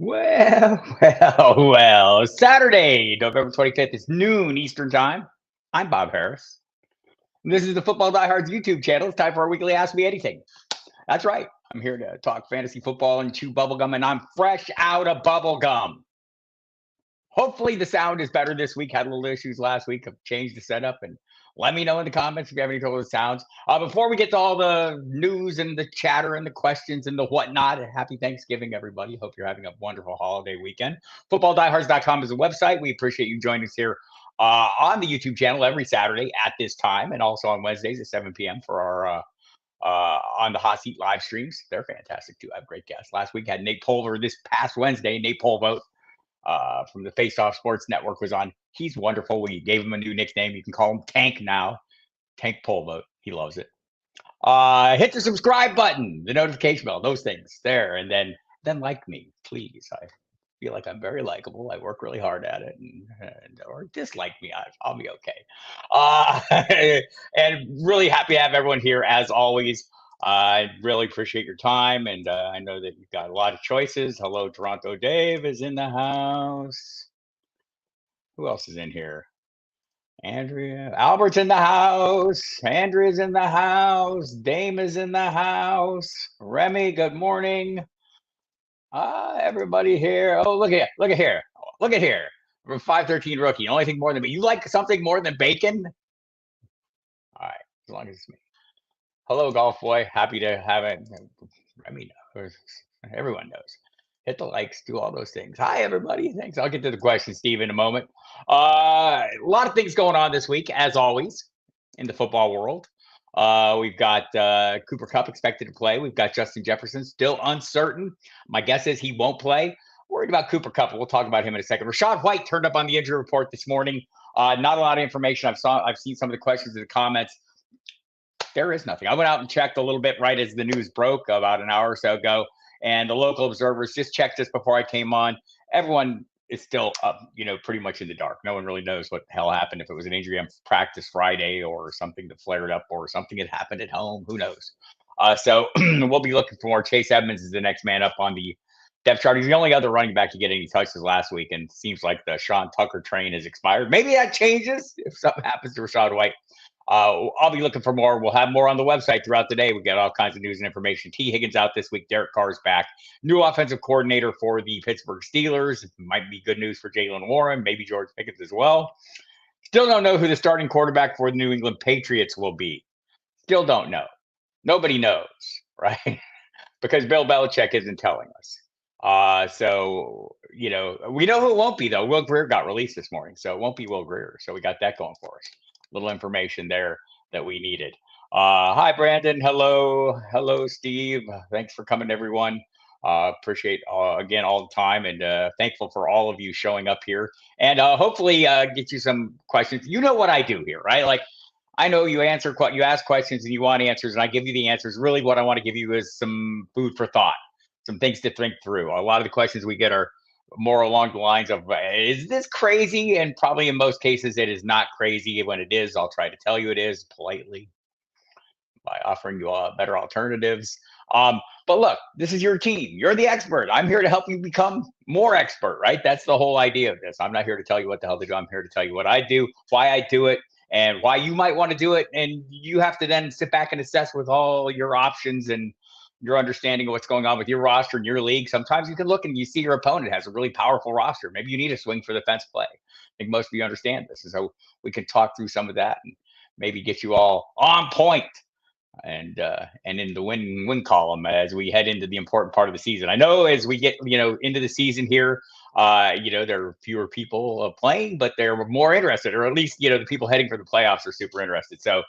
Well. Saturday, November 25th is noon Eastern Time. I'm Bob Harris. This is the Football Diehards YouTube channel. It's time for our weekly Ask Me Anything. That's right. I'm here to talk fantasy football and chew bubblegum, and I'm fresh out of bubblegum. Hopefully the sound is better this week. Had a little issues last week. I've changed the setup, and let me know in the comments if you have any trouble with sounds. Before we get to all the news and the chatter and the questions and the whatnot, happy Thanksgiving, everybody. Hope you're having a wonderful holiday weekend. FootballDiehards.com is the website. We appreciate you joining us here on the YouTube channel every Saturday at this time, and also on Wednesdays at 7 p.m. for our on the Hot Seat live streams. They're fantastic too. I have great guests. Last week had Nate Pulver. This past Wednesday, Nate Polvote from the Face Off Sports Network was on. He's wonderful. We gave him a new nickname. You can call him Tank now. Tank Polvote. He loves it. Hit the subscribe button, the notification bell, those things there, and then like me, please. I feel like I'm very likable. I work really hard at it, or dislike me. I'll be okay. And really happy to have everyone here as always. I really appreciate your time, and I know that you've got a lot of choices. Hello, Toronto Dave is in the house. Who else is in here? Andrea. Albert's in the house. Andrea's in the house. Dame is in the house. Remy, good morning. Everybody here. Oh, look at here. Look at here. We're 513 rookie. Only thing more than me. You like something more than bacon? All right, as long as it's me. Hello, Golf Boy. Happy to have it. Remy knows. Everyone knows. Hit the likes, do all those things. Hi, everybody. Thanks. I'll get to the question, Steve, in a moment. A lot of things going on this week, as always, in the football world. We've got Cooper Kupp expected to play. We've got Justin Jefferson still uncertain. My guess is he won't play. Worried about Cooper Kupp. We'll talk about him in a second. Rashad White turned up on the injury report this morning. Not a lot of information. I've seen some of the questions in the comments. There is nothing. I went out and checked a little bit right as the news broke about an hour or so ago. And the local observers just checked this before I came on. Everyone is still up, pretty much in the dark. No one really knows what the hell happened. If it was an injury on practice Friday or something that flared up or something that happened at home, who knows? So we'll be looking for more. Chase Edmonds is the next man up on the depth chart. He's the only other running back to get any touches last week, and it seems like the Sean Tucker train has expired. Maybe that changes if something happens to Rashad White. I'll be looking for more. We'll have more on the website throughout the day. We got all kinds of news and information. T. Higgins out this week. Derek Carr's back. New offensive coordinator for the Pittsburgh Steelers. Might be good news for Jalen Warren. Maybe George Pickens as well. Still don't know who the starting quarterback for the New England Patriots will be. Still don't know. Nobody knows, right? Because Bill Belichick isn't telling us. So, we know who it won't be, though. Will Greer got released this morning, so it won't be Will Greer. So we got that going for us. Little information there that we needed. Hi, Brandon. Hello, Steve. Thanks for coming, everyone. Appreciate again all the time, and thankful for all of you showing up here, and hopefully get you some questions. You know what I do here, right? Like, I know you ask questions and you want answers, and I give you the answers. Really, what I want to give you is some food for thought, some things to think through. A lot of the questions we get are more along the lines of, is this crazy? And probably in most cases, it is not crazy. When it is, I'll try to tell you it is politely by offering you better alternatives. But look, this is your team. You're the expert. I'm here to help you become more expert, right? That's the whole idea of this. I'm not here to tell you what the hell to do. I'm here to tell you what I do, why I do it, and why you might want to do it. And you have to then sit back and assess with all your options and your understanding of what's going on with your roster and your league. Sometimes you can look and you see your opponent has a really powerful roster. Maybe you need a swing for the fence play. I think most of you understand this. And so we can talk through some of that and maybe get you all on point and in the win column as we head into the important part of the season. I know as we get, into the season here, there are fewer people playing, but they're more interested, or at least, the people heading for the playoffs are super interested. So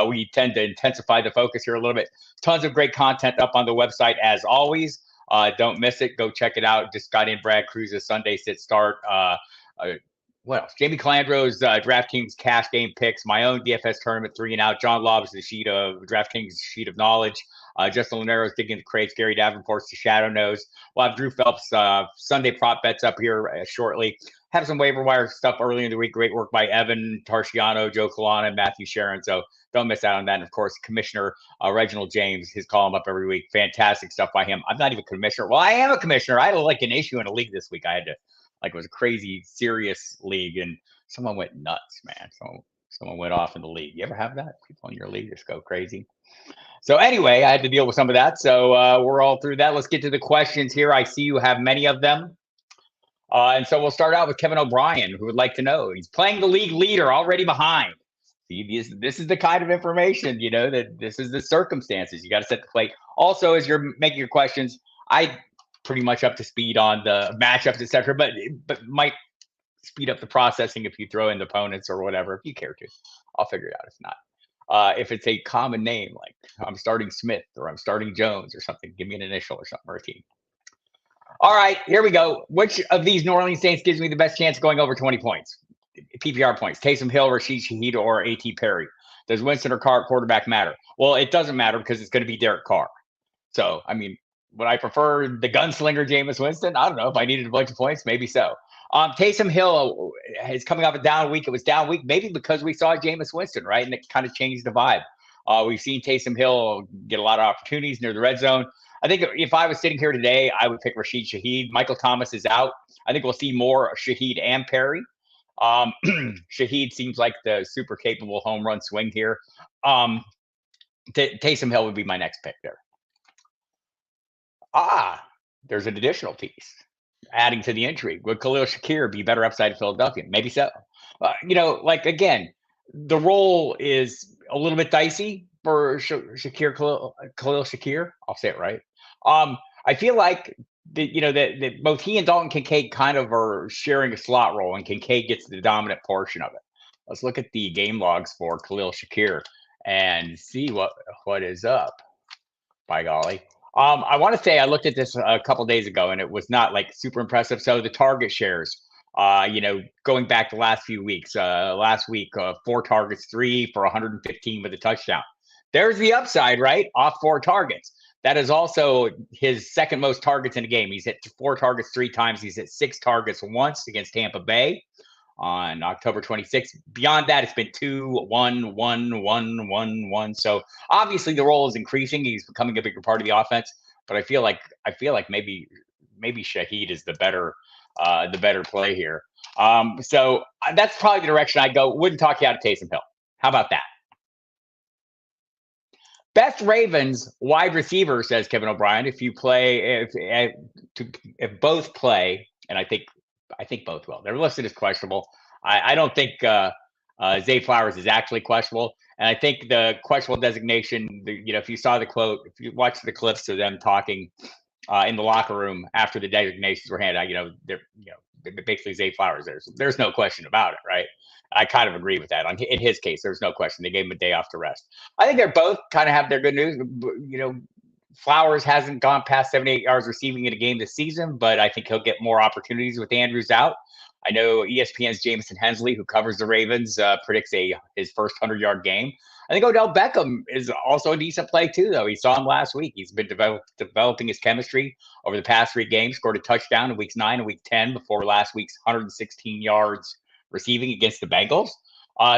we tend to intensify the focus here a little bit. Tons of great content up on the website as always. Don't miss it. Go check it out. Just got in Brad Cruz's Sunday sit start. What else? Jamie Calandro's DraftKings cash game picks. My own DFS tournament 3 and out. John Lobb's the DraftKings sheet of knowledge. Justin Linero's digging the crates. Gary Davenport's the shadow knows. We'll have Drew Phelps Sunday prop bets up here shortly. have some waiver wire stuff early in the week. Great work by Evan Tarciano, Joe Colana, and Matthew Sharon. So don't miss out on that. And of course, Commissioner Reginald James, his column up every week. Fantastic stuff by him. I'm not even a commissioner. Well, I am a commissioner. I had like an issue in a league this week. I had to, like, it was a crazy, serious league, and someone went nuts, man. Someone went off in the league. You ever have that? People in your league just go crazy. So anyway, I had to deal with some of that. So we're all through that. Let's get to the questions here. I see you have many of them. And so we'll start out with Kevin O'Brien, who would like to know. He's playing the league leader, already behind. See, this is the kind of information, you know, that this is the circumstances. You got to set the plate. Also, as you're making your questions, I pretty much up to speed on the matchups, etc. But might speed up the processing if you throw in the opponents or whatever, if you care to. I'll figure it out if not. If it's a common name, like I'm starting Smith or I'm starting Jones or something, give me an initial or something, or a team. All right, here we go. Which of these New Orleans Saints gives me the best chance of going over 20 points? PPR points. Taysom Hill, Rashid Shaheed, or A.T. Perry. Does Winston or Carr quarterback matter? Well, it doesn't matter because it's going to be Derek Carr. So, I mean, would I prefer the gunslinger Jameis Winston? I don't know. If I needed a bunch of points, maybe so. Taysom Hill is coming off a down week. It was down week maybe because we saw Jameis Winston, right? And it kind of changed the vibe. We've seen Taysom Hill get a lot of opportunities near the red zone. I think if I was sitting here today, I would pick Rashid Shaheed. Michael Thomas is out. I think we'll see more Shaheed and Perry. Shaheed seems like the super capable home run swing here. Taysom Hill would be my next pick there. There's an additional piece. Adding to the intrigue, would Khalil Shakir be better upside in Philadelphia? Maybe so. You know, like, again, the role is a little bit dicey for Khalil Shakir. I'll say it right. I feel like that both he and Dalton Kincaid kind of are sharing a slot role, and Kincaid gets the dominant portion of it. Let's look at the game logs for Khalil Shakir and see what is up. By golly. I want to say I looked at this a couple days ago, and it was not like super impressive. So the target shares, going back the last few weeks, last week, 4 targets, 3 for 115 with a touchdown. There's the upside, right? Off 4 targets. That is also his second most targets in a game. He's hit 4 targets 3 times. He's hit 6 targets once against Tampa Bay on October 26th. Beyond that, it's been 2, 1, 1, 1, 1, 1. So obviously the role is increasing. He's becoming a bigger part of the offense. But I feel like maybe Shaheed is the better play here. So that's probably the direction I'd go. Wouldn't talk you out of Taysom Hill. How about that? Best Ravens wide receiver, says Kevin O'Brien. If both play, and I think both will. They're listed as questionable. I don't think Zay Flowers is actually questionable. And I think the questionable designation, if you saw the quote, if you watch the clips of them talking in the locker room after the designations were handed out, they're basically Zay Flowers. There's no question about it, right? I kind of agree with that. In his case, there's no question. They gave him a day off to rest. I think they're both kind of have their good news. Flowers hasn't gone past 78 yards receiving in a game this season, but I think he'll get more opportunities with Andrews out. I know ESPN's Jameson Hensley, who covers the Ravens, predicts his first 100-yard game. I think Odell Beckham is also a decent play too, though. He saw him last week. He's been developing his chemistry over the past 3 games, scored a touchdown in weeks 9 and week 10 before last week's 116 yards receiving against the Bengals.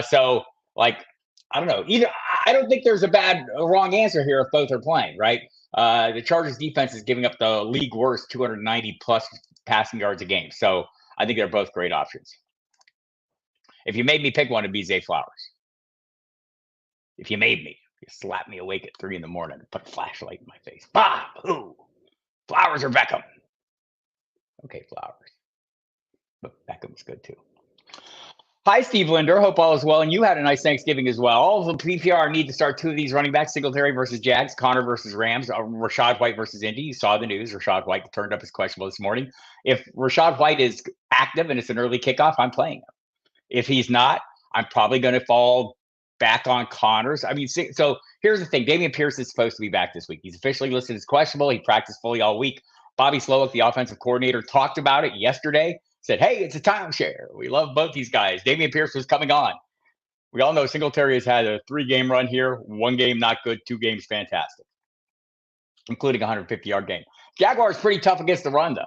So, I don't know. I don't think there's a wrong answer here if both are playing, right? The Chargers defense is giving up the league worst 290-plus passing yards a game. So I think they're both great options. If you made me pick one, it'd be Zay Flowers. If you made me, you slap me awake at 3 in the morning and put a flashlight in my face. Bah! Who? Flowers or Beckham? Okay, Flowers. But Beckham's good too. Hi, Steve Linder. Hope all is well. And you had a nice Thanksgiving as well. All of the PPR need to start 2 of these running backs, Singletary versus Jags, Connor versus Rams, Rachaad White versus Indy. You saw the news. Rachaad White turned up as questionable this morning. If Rachaad White is active and it's an early kickoff, I'm playing him. If he's not, I'm probably going to fall back on Connors. I mean, so here's the thing. Dameon Pierce is supposed to be back this week. He's officially listed as questionable. He practiced fully all week. Bobby Slowick, the offensive coordinator, talked about it yesterday. Said, hey, it's a timeshare. We love both these guys. Dameon Pierce was coming on. We all know Singletary has had a 3-game run here. 1 game not good, 2 games fantastic, including a 150-yard game. Jaguars pretty tough against the run, though,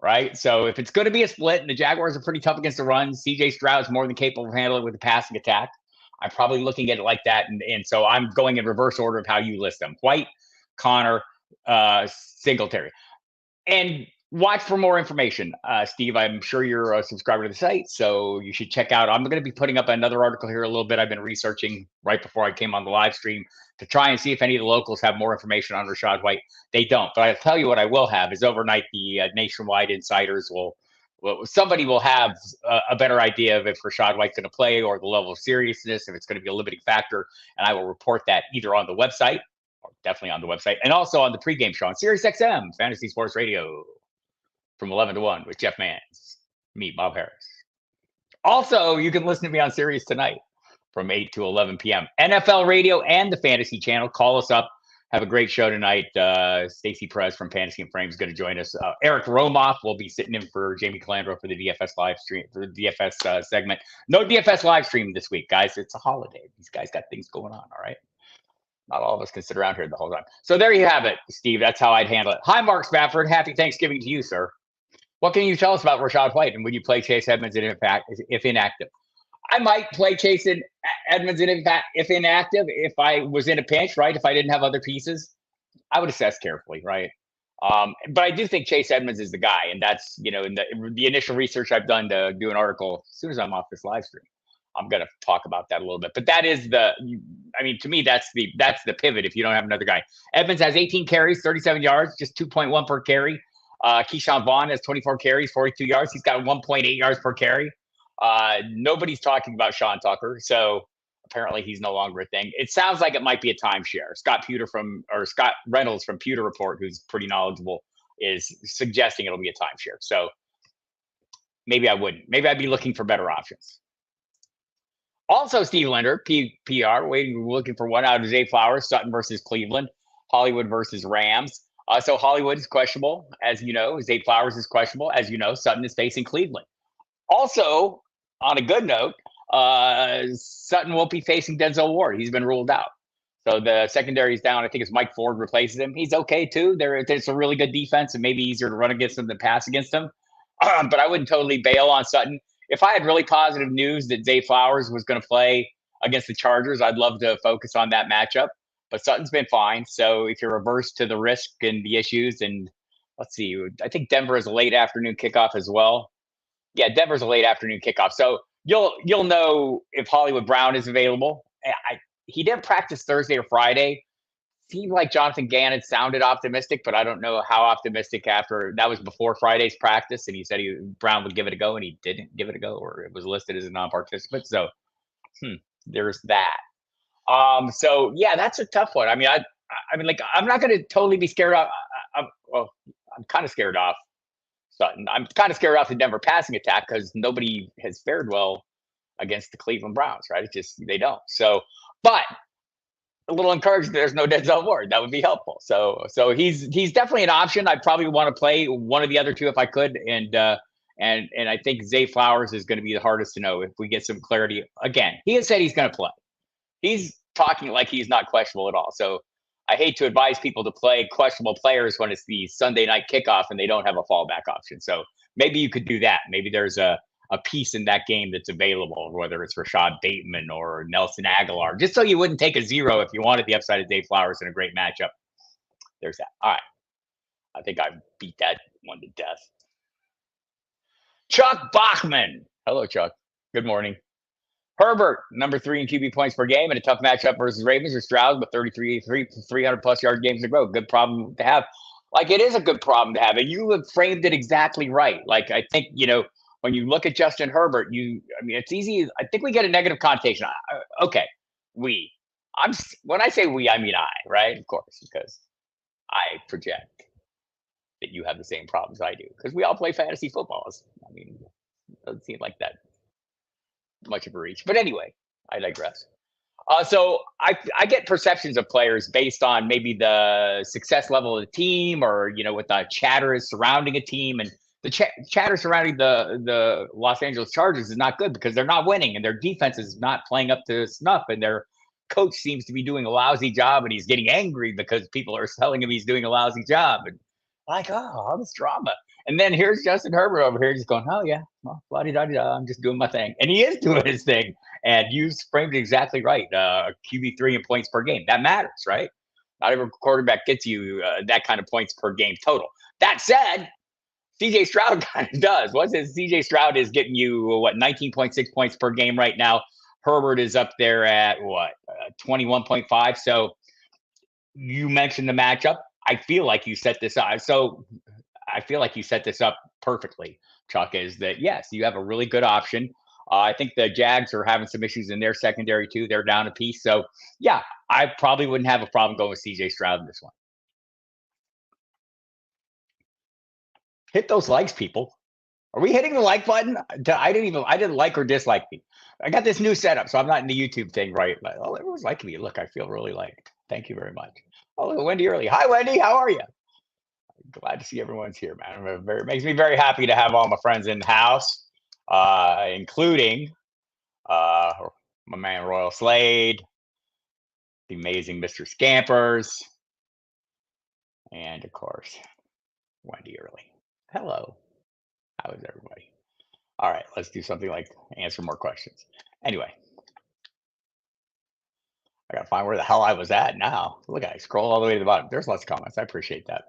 right? So if it's going to be a split, and the Jaguars are pretty tough against the run, CJ Stroud's more than capable of handling it with the passing attack. I'm probably looking at it like that, and so I'm going in reverse order of how you list them: White, Connor, Singletary. And watch for more information. Steve, I'm sure you're a subscriber to the site, so you should check out. I'm going to be putting up another article here a little bit. I've been researching right before I came on the live stream to try and see if any of the locals have more information on Rachaad White. They don't. But I'll tell you what I will have is overnight the nationwide insiders somebody will have a better idea of if Rachaad White's going to play or the level of seriousness, if it's going to be a limiting factor. And I will report that either on the website, definitely on the website, and also on the pregame show on Sirius XM, Fantasy Sports Radio, from 11 to 1 with Jeff Mans, me, Bob Harris. Also, you can listen to me on Sirius tonight from 8 to 11 p.m. NFL Radio and the Fantasy Channel. Call us up. Have a great show tonight. Stacey Perez from Fantasy and Frame is going to join us. Eric Romoff will be sitting in for Jamie Calandro for the DFS live stream, for the DFS segment. No DFS live stream this week, guys. It's a holiday. These guys got things going on, all right? Not all of us can sit around here the whole time. So there you have it, Steve. That's how I'd handle it. Hi, Mark Spafford. Happy Thanksgiving to you, sir. What can you tell us about Rachaad White, and would you play Chase Edmonds if inactive? I might play Chase Edmonds if inactive if I was in a pinch, right? If I didn't have other pieces, I would assess carefully, right? But I do think Chase Edmonds is the guy, and that's, in the initial research I've done to do an article as soon as I'm off this live stream. I'm going to talk about that a little bit, but that is to me, that's the pivot. If you don't have another guy, Edmonds has 18 carries, 37 yards, just 2.1 per carry. Keyshawn Vaughn has 24 carries, 42 yards. He's got 1.8 yards per carry. Nobody's talking about Sean Tucker, so apparently he's no longer a thing. It sounds like it might be a timeshare. Scott Reynolds from Pewter Report, who's pretty knowledgeable, is suggesting it'll be a timeshare. So maybe I wouldn't. Maybe I'd be looking for better options. Also, Steve Linder, PR, looking for one out of Zay Flowers, Sutton versus Cleveland, Hollywood versus Rams. So Hollywood is questionable, as you know. Zay Flowers is questionable, as you know. Sutton is facing Cleveland. Also, on a good note, Sutton won't be facing Denzel Ward. He's been ruled out. So the secondary is down. I think it's Mike Ford replaces him. He's okay, too. It's a really good defense and maybe easier to run against him than pass against him. But I wouldn't totally bail on Sutton. If I had really positive news that Zay Flowers was going to play against the Chargers, I'd love to focus on that matchup. But Sutton's been fine. So if you're averse to the risk and the issues, and let's see, I think Denver is a late afternoon kickoff as well. Yeah, Denver's a late afternoon kickoff. So you'll know if Hollywood Brown is available. He didn't practice Thursday or Friday. Seemed like Jonathan Gannon sounded optimistic, but I don't know how optimistic after that was before Friday's practice. And he said Brown would give it a go, and he didn't give it a go, or it was listed as a non-participant. So there's that. So yeah, that's a tough one. I mean, I'm not going to totally be scared off. I'm kind of scared off Sutton. I'm kind of scared off the Denver passing attack because nobody has fared well against the Cleveland Browns, right? It's just they don't. So, but a little encouraged there's no Denzel Ward. That would be helpful. So he's definitely an option. I'd probably want to play one of the other two if I could. And I think Zay Flowers is going to be the hardest to know if we get some clarity. Again, he has said he's going to play. He's talking like he's not questionable at all. So I hate to advise people to play questionable players when it's the Sunday night kickoff and they don't have a fallback option. So maybe you could do that. Maybe there's a piece in that game that's available, whether it's Rashad Bateman or Nelson Aguilar, just so you wouldn't take a zero if you wanted the upside of Zay Flowers in a great matchup. There's that. All right. I think I beat that one to death. Chuck Bachman. Hello, Chuck. Good morning. Herbert, number 3 in QB points per game in a tough matchup versus Ravens or Stroud with 300 plus yard games to grow. Good problem to have. Like, it is a good problem to have. And you have framed it exactly right. Like, I think, when you look at Justin Herbert, it's easy. I think we get a negative connotation. Okay, we. When I say we, I mean I, right? Of course, because I project that you have the same problems I do because we all play fantasy football. I mean, it doesn't seem like that much of a reach. But anyway, I digress. So I get perceptions of players based on maybe the success level of the team or, what the chatter is surrounding a team. And the chatter surrounding the Los Angeles Chargers is not good because they're not winning and their defense is not playing up to snuff and their coach seems to be doing a lousy job and he's getting angry because people are telling him he's doing a lousy job. And like, all this drama. And then here's Justin Herbert over here just going, oh, yeah, well, la-di-da-di-da, I'm just doing my thing. And he is doing his thing. And you framed it exactly right. QB3 in points per game. That matters, right? Not every quarterback gets you that kind of points per game total. That said, CJ Stroud kind of does. What's it? CJ Stroud is getting you, 19.6 points per game right now. Herbert is up there at 21.5. So you mentioned the matchup. I feel like you set this up. So I feel like you set this up perfectly, Chuck, is that, yes, you have a really good option. I think the Jags are having some issues in their secondary, too. They're down a piece. So, yeah, I probably wouldn't have a problem going with CJ Stroud in this one. Hit those likes, people. Are we hitting the like button? I didn't like or dislike me. I got this new setup, so I'm not in the YouTube thing, right? Oh, everyone's liking me. Look, I feel really liked. Thank you very much. Oh, look, Wendy Early. Hi, Wendy. How are you? Glad to see everyone's here, man. It makes me very happy to have all my friends in the house, including my man Royal Slade, the amazing Mr. Scampers, and of course, Wendy Early. Hello. How is everybody? All right, let's do something like answer more questions. Anyway, I gotta find where the hell I was at now. Look, I scroll all the way to the bottom. There's lots of comments. I appreciate that.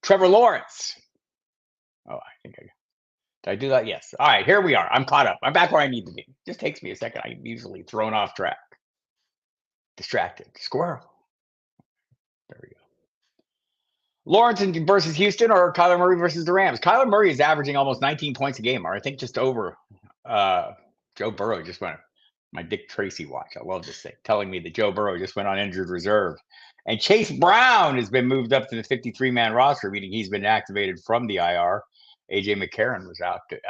Trevor Lawrence. Oh, I think did I do that? Yes. All right, here we are. I'm caught up. I'm back where I need to be. Just takes me a second. I'm usually thrown off track. Distracted. Squirrel. There we go. Lawrence versus Houston or Kyler Murray versus the Rams? Kyler Murray is averaging almost 19 points a game, or I think just over. Joe Burrow just went. My Dick Tracy watch. I love this thing. Telling me that Joe Burrow just went on injured reserve. And Chase Brown has been moved up to the 53-man roster, meaning he's been activated from the IR. A.J. McCarron was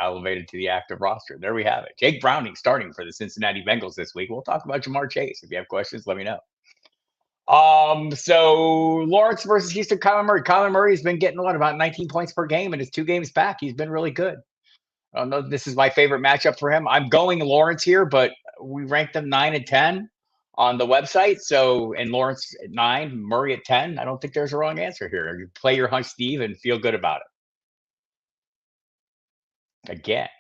elevated to the active roster. There we have it. Jake Browning starting for the Cincinnati Bengals this week. We'll talk about Jamar Chase. If you have questions, let me know. So Lawrence versus Houston, Kyler Murray. Kyler Murray has been getting about 19 points per game in his 2 games back. He's been really good. I don't know if this is my favorite matchup for him. I'm going Lawrence here, but we ranked them 9 and 10 on the website. So, and Lawrence at 9, Murray at 10. I don't think there's a wrong answer here. You play your hunch, Steve, and feel good about it. Again,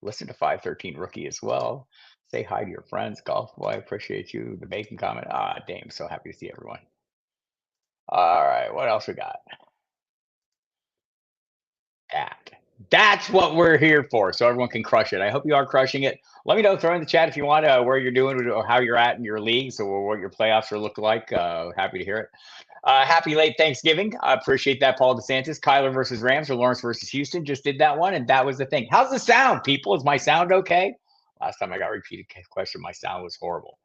listen to 513 Rookie as well. Say hi to your friends. Golf Boy, I appreciate you. The bacon comment. Dame, so happy to see everyone. All right, what else we got? That's what we're here for, so everyone can crush it. I hope you are crushing it. Let me know, throw in the chat if you want, where you're doing or how you're at in your leagues or what your playoffs are looking like. Happy to hear it. Happy late Thanksgiving. I appreciate that, Paul DeSantis. Kyler versus Rams or Lawrence versus Houston. Just did that one, and that was the thing. How's the sound, people? Is my sound okay? Last time I got a repeated question, my sound was horrible.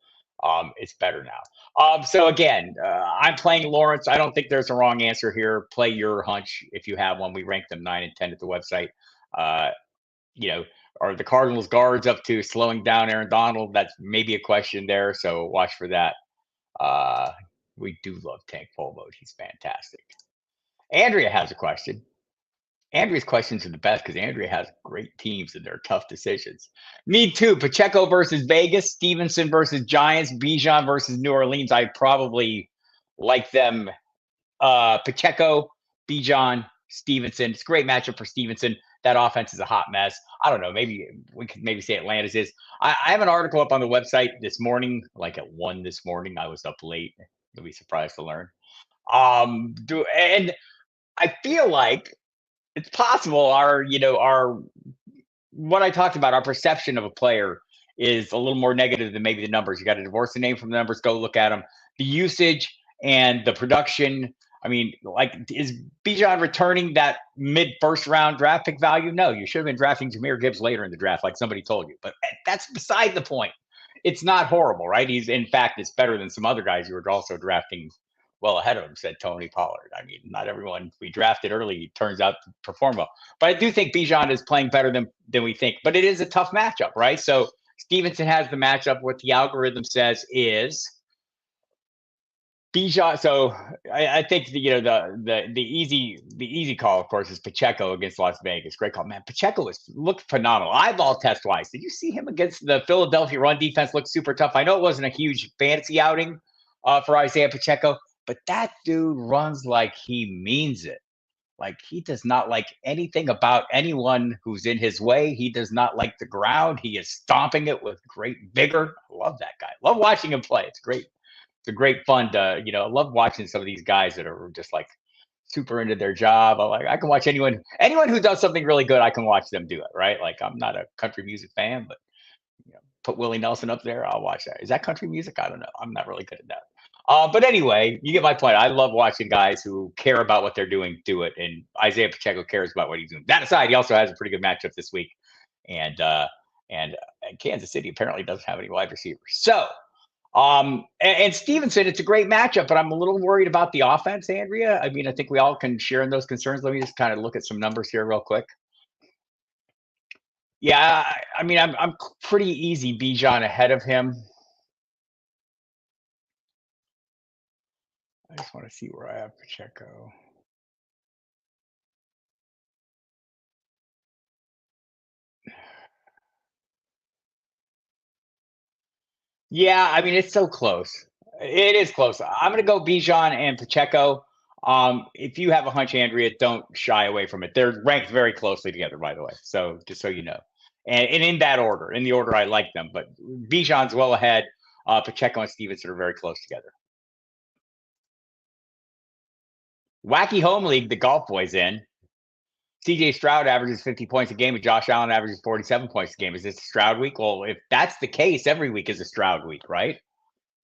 It's better now. So again, I'm playing Lawrence. I don't think there's a wrong answer here. Play your hunch if you have one. We rank them 9 and 10 at the website. Are the Cardinals guards up to slowing down Aaron Donald? That's maybe a question there. So watch for that. We do love Tank Full Mode. He's fantastic. Andrea has a question. Andrea's questions are the best because Andrea has great teams and they're tough decisions. Me too. Pacheco versus Vegas, Stevenson versus Giants, Bijan versus New Orleans. I probably like them. Pacheco, Bijan, Stevenson. It's a great matchup for Stevenson. That offense is a hot mess. I don't know. Maybe we could say Atlanta's is. I have an article up on the website this morning, like at 1 this morning. I was up late. You'll be surprised to learn. And I feel like it's possible our what I talked about, our perception of a player is a little more negative than maybe the numbers. You got to divorce the name from the numbers, go look at them. The usage and the production. I mean, is Bijan returning that mid-first round draft pick value? No, you should have been drafting Jahmyr Gibbs later in the draft, like somebody told you. But that's beside the point. It's not horrible, right? In fact, it's better than some other guys you were also drafting well ahead of him, said Tony Pollard. I mean, not everyone we drafted early turns out to perform well. But I do think Bijan is playing better than we think. But it is a tough matchup, right? So Stevenson has the matchup. What the algorithm says is Bijan. So I think the easy call, of course, is Pacheco against Las Vegas. Great call, man. Pacheco looked phenomenal. Eyeball test wise, did you see him against the Philadelphia run defense? Looked super tough. I know it wasn't a huge fantasy outing for Isaiah Pacheco, but that dude runs like he means it. Like he does not like anything about anyone who's in his way. He does not like the ground. He is stomping it with great vigor. I love that guy. Love watching him play. It's great. It's a great fun to, I love watching some of these guys that are just like super into their job. I can watch anyone who does something really good. I can watch them do it. Right. Like I'm not a country music fan, but put Willie Nelson up there. I'll watch that. Is that country music? I don't know. I'm not really good at that. But anyway, you get my point. I love watching guys who care about what they're doing do it, and Isaiah Pacheco cares about what he's doing. That aside, he also has a pretty good matchup this week, and Kansas City apparently doesn't have any wide receivers. So, and Stevenson, it's a great matchup, but I'm a little worried about the offense, Andrea. I mean, I think we all can share in those concerns. Let me just kind of look at some numbers here real quick. Yeah, I mean, I'm pretty easy Bijan ahead of him. I just want to see where I have Pacheco. Yeah, I mean, it's so close. It is close. I'm going to go Bijan and Pacheco. If you have a hunch, Andrea, don't shy away from it. They're ranked very closely together, by the way. So just so you know, and in that order, in the order I like them. But Bijan's well ahead. Pacheco and Stevenson are very close together. Wacky Home League, the golf boys in. CJ Stroud averages 50 points a game, and Josh Allen averages 47 points a game. Is this a Stroud week? Well, if that's the case, every week is a Stroud week, right? If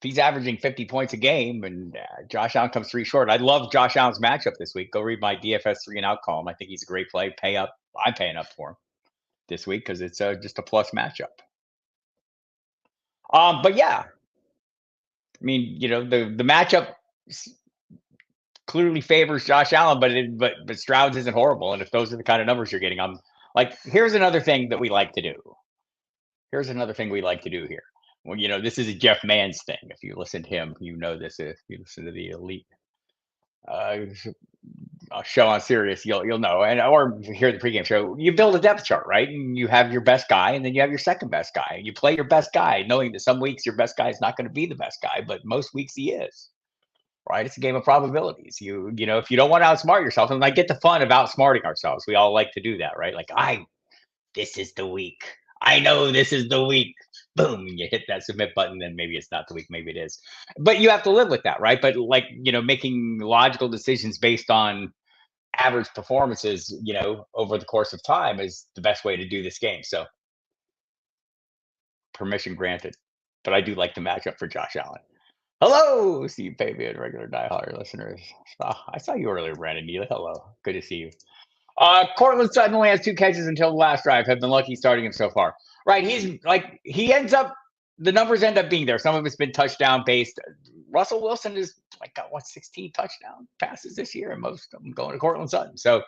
he's averaging 50 points a game and Josh Allen comes 3 short, I love Josh Allen's matchup this week. Go read my DFS 3 and out column. I think he's a great play. Pay up. I'm paying up for him this week because it's just a plus matchup. But yeah, I mean, the matchup clearly favors Josh Allen, but Stroud's isn't horrible. And if those are the kind of numbers you're getting, I'm like, here's another thing that we like to do. Here's another thing we like to do here. Well, this is a Jeff Mans thing. If you listen to him, you know this. If you listen to the Elite show on Sirius, you'll know. And or hear the pregame show. You build a depth chart, right? And you have your best guy, and then you have your second best guy. And you play your best guy, knowing that some weeks your best guy is not going to be the best guy, but most weeks he is. Right? It's a game of probabilities. If you don't want to outsmart yourself, and I get the fun of outsmarting ourselves. We all like to do that, right? Like this is the week. I know this is the week. Boom, you hit that submit button, then maybe it's not the week, maybe it is. But you have to live with that, right? But making logical decisions based on average performances, over the course of time is the best way to do this game. So permission granted. But I do like the matchup for Josh Allen. Hello, Steve Pavian, regular diehard listeners. I saw you earlier, Brandon Neely. Hello, good to see you. Cortland Sutton only has 2 catches until the last drive. Have been lucky starting him so far. Right, the numbers end up being there. Some of it's been touchdown based. Russell Wilson is got 16 touchdown passes this year, and most of them going to Cortland Sutton. So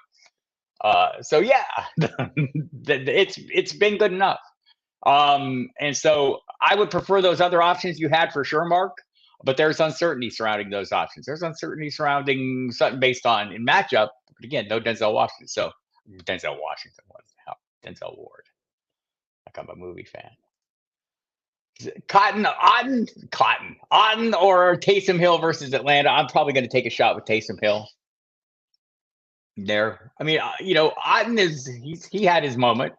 yeah, it's been good enough. And so I would prefer those other options you had for sure, Mark. But there's uncertainty surrounding those options. There's uncertainty surrounding Sutton based on in matchup. But again, no Denzel Washington. So Denzel Washington, what the hell? Denzel Ward. Like I'm a movie fan. Otten or Taysom Hill versus Atlanta. I'm probably going to take a shot with Taysom Hill. There. I mean, Otten he had his moment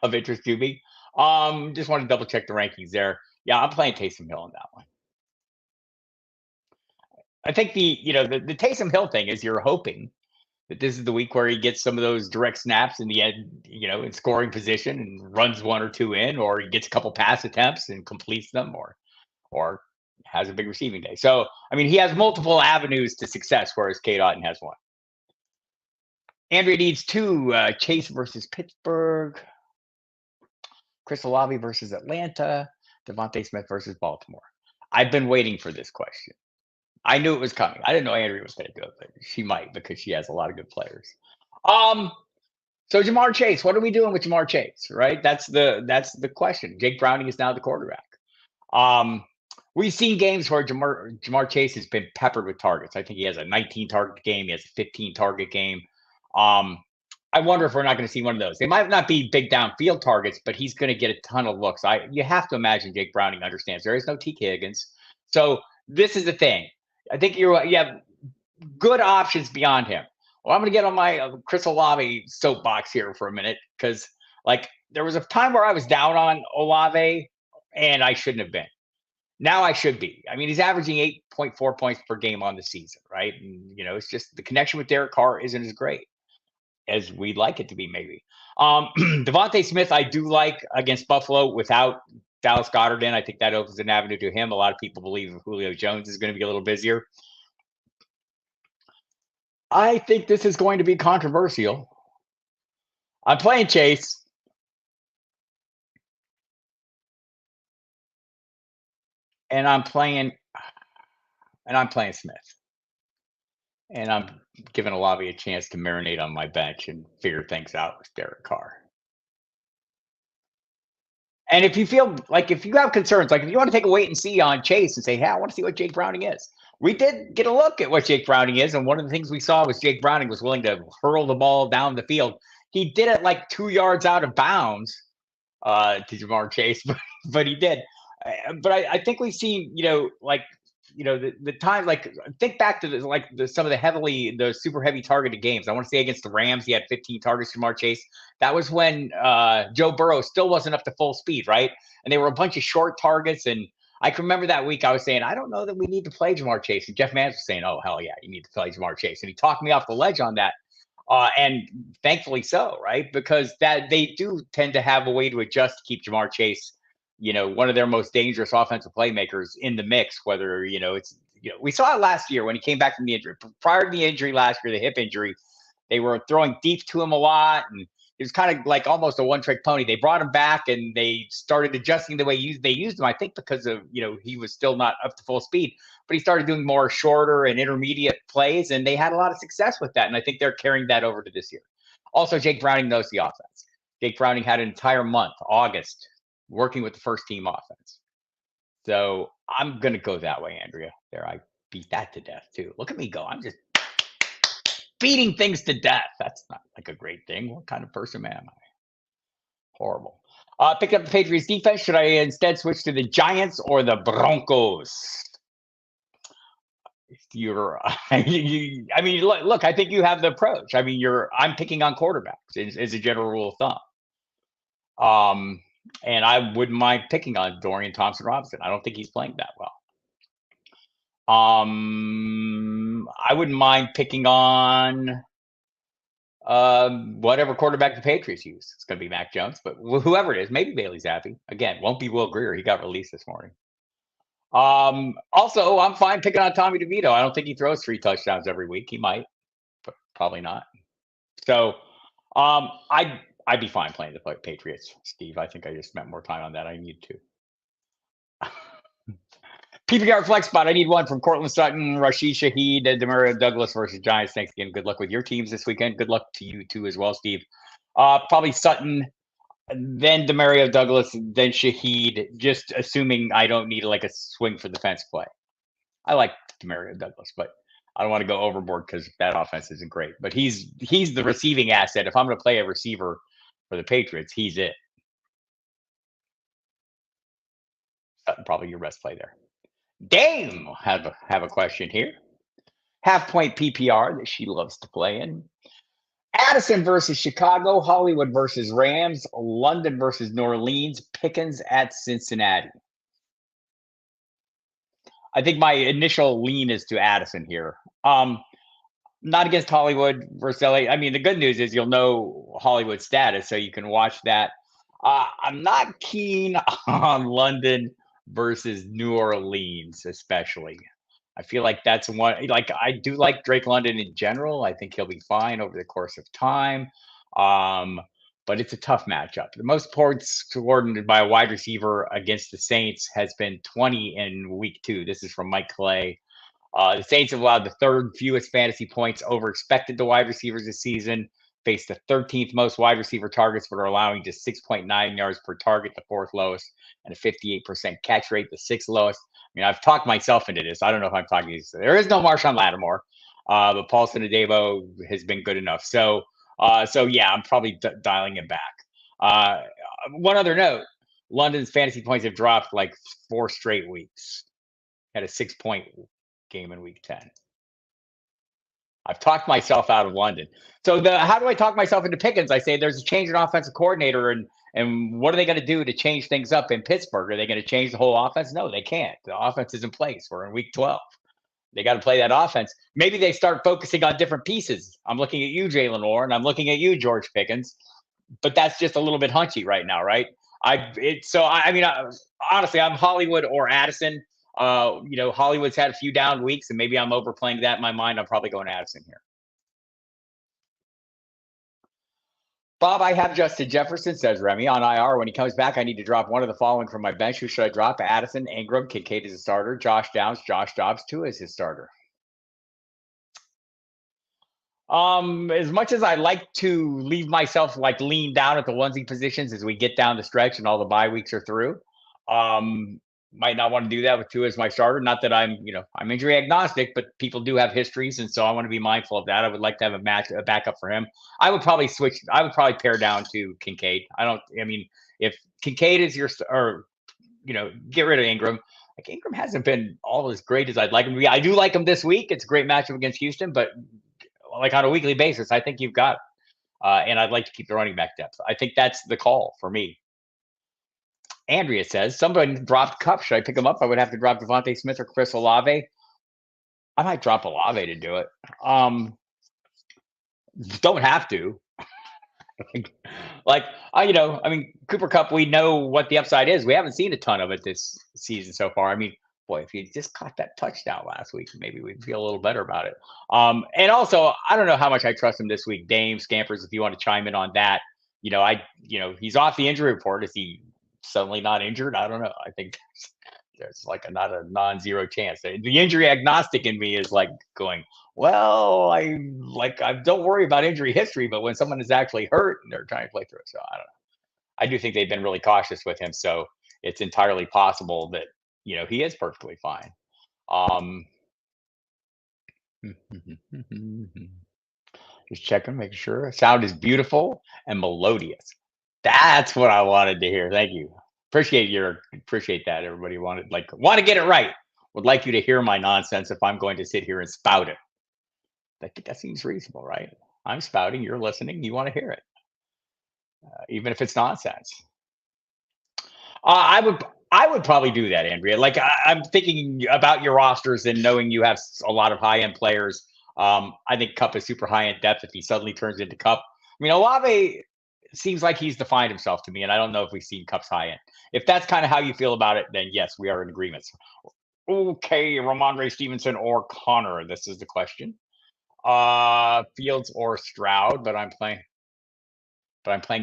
of interest to me. Just want to double check the rankings there. Yeah, I'm playing Taysom Hill on that one. I think the Taysom Hill thing is you're hoping that this is the week where he gets some of those direct snaps in the end, in scoring position and runs 1 or 2 in, or he gets a couple pass attempts and completes them, or has a big receiving day. So, I mean, he has multiple avenues to success, whereas Cade Otton has one. Andrea needs 2, Chase versus Pittsburgh, Chris Olave versus Atlanta, Devontae Smith versus Baltimore. I've been waiting for this question. I knew it was coming. I didn't know Andrea was going to do it, but she might because she has a lot of good players. So Jamar Chase, what are we doing with Jamar Chase? Right? That's the question. Jake Browning is now the quarterback. we've seen games where Jamar Chase has been peppered with targets. I think he has a 19 target game. He has a 15 target game. I wonder if we're not going to see one of those. They might not be big downfield targets, but he's going to get a ton of looks. You have to imagine Jake Browning understands there is no T. Higgins. So this is the thing. I think you have good options beyond him. Well, I'm going to get on my Chris Olave soapbox here for a minute because, like, there was a time where I was down on Olave, and I shouldn't have been. Now I should be. I mean, he's averaging 8.4 points per game on the season, right? And, it's just the connection with Derek Carr isn't as great as we'd like it to be, maybe. Devontae Smith, I do like against Buffalo without Dallas Goedert in. I think that opens an avenue to him. A lot of people believe Julio Jones is going to be a little busier. I think this is going to be controversial. I'm playing Chase. And I'm playing Smith. And I'm giving Olave a chance to marinate on my bench and figure things out with Derek Carr. And if you feel like, if you have concerns, like if you want to take a wait and see on Chase and say, hey, I want to see what Jake Browning is. We did get a look at what Jake Browning is. And one of the things we saw was Jake Browning was willing to hurl the ball down the field. He did it like 2 yards out of bounds to Jamar Chase, but he did. But I think we've seen, the time, like, think back to some of the super heavy targeted games. I want to say against the Rams, he had 15 targets from Jamar Chase. That was when Joe Burrow still wasn't up to full speed, right? And they were a bunch of short targets. And I can remember that week I was saying, I don't know that we need to play Jamar Chase. And Jeff Mans was saying, oh, hell yeah, you need to play Jamar Chase. And he talked me off the ledge on that. And thankfully so, right? Because that they do tend to have a way to adjust to keep Jamar Chase, one of their most dangerous offensive playmakers in the mix, whether, we saw it last year when he came back from the injury. Prior to the injury last year, the hip injury, they were throwing deep to him a lot. And it was kind of like almost a one-trick pony. They brought him back and they started adjusting the way they used him, I think because of, he was still not up to full speed. But he started doing more shorter and intermediate plays, and they had a lot of success with that. And I think they're carrying that over to this year. Also, Jake Browning knows the offense. Jake Browning had an entire month, August, working with the first team offense. So I'm going to go that way, Andrea. There, I beat that to death too. Look at me go. I'm just beating things to death. That's not like a great thing. What kind of person am I? Horrible. Picked up the Patriots defense. Should I instead switch to the Giants or the Broncos? I mean, look, I think you have the approach. I mean, I'm picking on quarterbacks is a general rule of thumb. And I wouldn't mind picking on Dorian Thompson-Robinson. I don't think he's playing that well. I wouldn't mind picking on whatever quarterback the Patriots use. It's going to be Mac Jones, but whoever it is, maybe Bailey Zappi. Again, won't be Will Grier. He got released this morning. Also, I'm fine picking on Tommy DeVito. I don't think he throws 3 touchdowns every week. He might, but probably not. So I'd be fine playing the Patriots, Steve. I think I just spent more time on that. I need to. PPR flex spot. I need one from Cortland Sutton, Rashid Shaheed, Demario Douglas versus Giants. Thanks again. Good luck with your teams this weekend. Good luck to you too as well, Steve. Probably Sutton, then Demario Douglas, then Shaheed, just assuming I don't need like a swing for the fence play. I like Demario Douglas, but I don't want to go overboard because that offense isn't great. But he's the receiving asset. If I'm going to play a receiver for the Patriots, he's it. Sutton, probably your best play there. Dame have a question here. Half-point PPR that she loves to play in. Addison versus Chicago, Hollywood versus Rams, London versus New Orleans, Pickens at Cincinnati. I think my initial lean is to Addison here. Not against Hollywood versus LA. I mean, the good news is you'll know Hollywood's status, so you can watch that. I'm not keen on London versus New Orleans, especially. I feel like that's one. Like I do like Drake London in general. I think he'll be fine over the course of time. But it's a tough matchup. The most points scored by a wide receiver against the Saints has been 20 in week 2. This is from Mike Clay. The Saints have allowed the 3rd fewest fantasy points over expected to wide receivers this season, faced the 13th most wide receiver targets, but are allowing just 6.9 yards per target, the 4th lowest, and a 58% catch rate, the 6th lowest. mean, I've talked myself into this. I don't know if I'm talking to you. There is no Marshawn Lattimore, but Paulson Adebo has been good enough. So yeah, I'm probably dialing it back. One other note: London's fantasy points have dropped like 4 straight weeks. Had a 6-point game in week 10. I've talked myself out of London. So how do I talk myself into Pickens? I say there's a change in offensive coordinator, and what are they going to do to change things up in Pittsburgh? Are they going to change the whole offense? No, they can't. The offense is in place. We're in week 12. They got to play that offense. Maybe they start focusing on different pieces. I'm looking at you, Jalen Warren. I'm looking at you, George Pickens. But that's just a little bit hunchy right now, right? Honestly, I'm Hollywood or Addison. Hollywood's had a few down weeks, and maybe I'm overplaying that in my mind. I'm probably going Addison here. Bob, I have Justin Jefferson, says Remy, on IR. When he comes back, I need to drop one of the following from my bench. Who should I drop? Addison, Ingram, Kincaid is a starter. Josh Downs, Josh Dobbs, Tua is his starter. As much as I like to leave myself like lean down at the onesie positions as we get down the stretch and all the bye weeks are through, might not want to do that with Tua as my starter. Not that I'm injury agnostic, but people do have histories, and so I want to be mindful of that. I would like to have a backup for him. I would probably pare down to Kincaid. If Kincaid is your, or get rid of Ingram. Like, Ingram hasn't been all as great as I'd like him to be. I do like him this week. It's a great matchup against Houston, but like on a weekly basis, I think you've got, and I'd like to keep the running back depth. I think that's the call for me. Andrea says, somebody dropped Kupp. Should I pick him up? I would have to drop Devontae Smith or Chris Olave. I might drop Olave to do it. Don't have to. Cooper Kupp, we know what the upside is. We haven't seen a ton of it this season so far. I mean, boy, if he just caught that touchdown last week, maybe we'd feel a little better about it. And also, I don't know how much I trust him this week. Dame, Scampers, if you want to chime in on that, he's off the injury report. Is he suddenly not injured? I don't know. I think there's like not a non-zero chance. The injury agnostic in me is like going, well, I don't worry about injury history, but when someone is actually hurt and they're trying to play through it, so I don't know. I do think they've been really cautious with him, so it's entirely possible that he is perfectly fine. Just checking, making sure sound is beautiful and melodious. That's what I wanted to hear. Thank you. Appreciate that. Everybody want to get it right. Would like you to hear my nonsense if I'm going to sit here and spout it. I think that seems reasonable, right? I'm spouting, you're listening, you want to hear it, even if it's nonsense. I would probably do that, Andrea. Like, I'm thinking about your rosters and knowing you have a lot of high end players. I think Kupp is super high in depth if he suddenly turns into Kupp. I mean, Olave seems like he's defined himself to me, and I don't know if we've seen Kupp's high end. If that's kind of how you feel about it, then yes, we are in agreement. Okay, Ramondre Stevenson or Connor, this is the question. Fields or Stroud, but I'm playing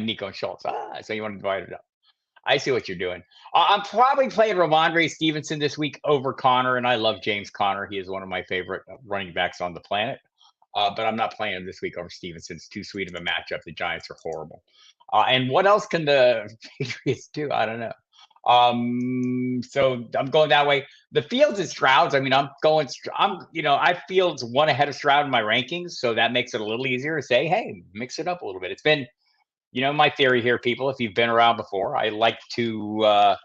Nico and Schultz. So you want to divide it up. I see what you're doing. I'm probably playing Ramondre Stevenson this week over Connor, and I love James Conner. He is one of my favorite running backs on the planet. But I'm not playing him this week over Stevenson. It's too sweet of a matchup. The Giants are horrible. And what else can the Patriots do? I don't know. So I'm going that way. The Fields and Strouds. I mean, I Fields one ahead of Stroud in my rankings, so that makes it a little easier to say, hey, mix it up a little bit. It's been, my theory here, people. If you've been around before, I like to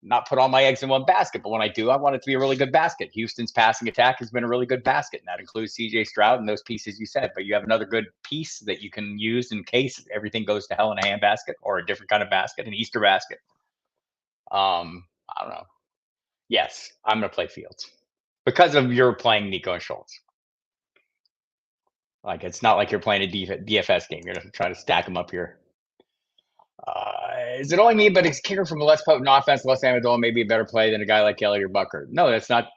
not put all my eggs in one basket, but when I do, I want it to be a really good basket. Houston's passing attack has been a really good basket, and that includes CJ Stroud and those pieces you said. But you have another good piece that you can use in case everything goes to hell in a handbasket or a different kind of basket, an Easter basket. I don't know. Yes, I'm going to play Fields because of you're playing Nico and Schultz. Like, it's not like you're playing a DFS game. You're going to try to stack them up here. Is it only me, but it's kicker from a less potent offense, less Amendola may be a better play than a guy like Kelly or Bucker? No, that's not.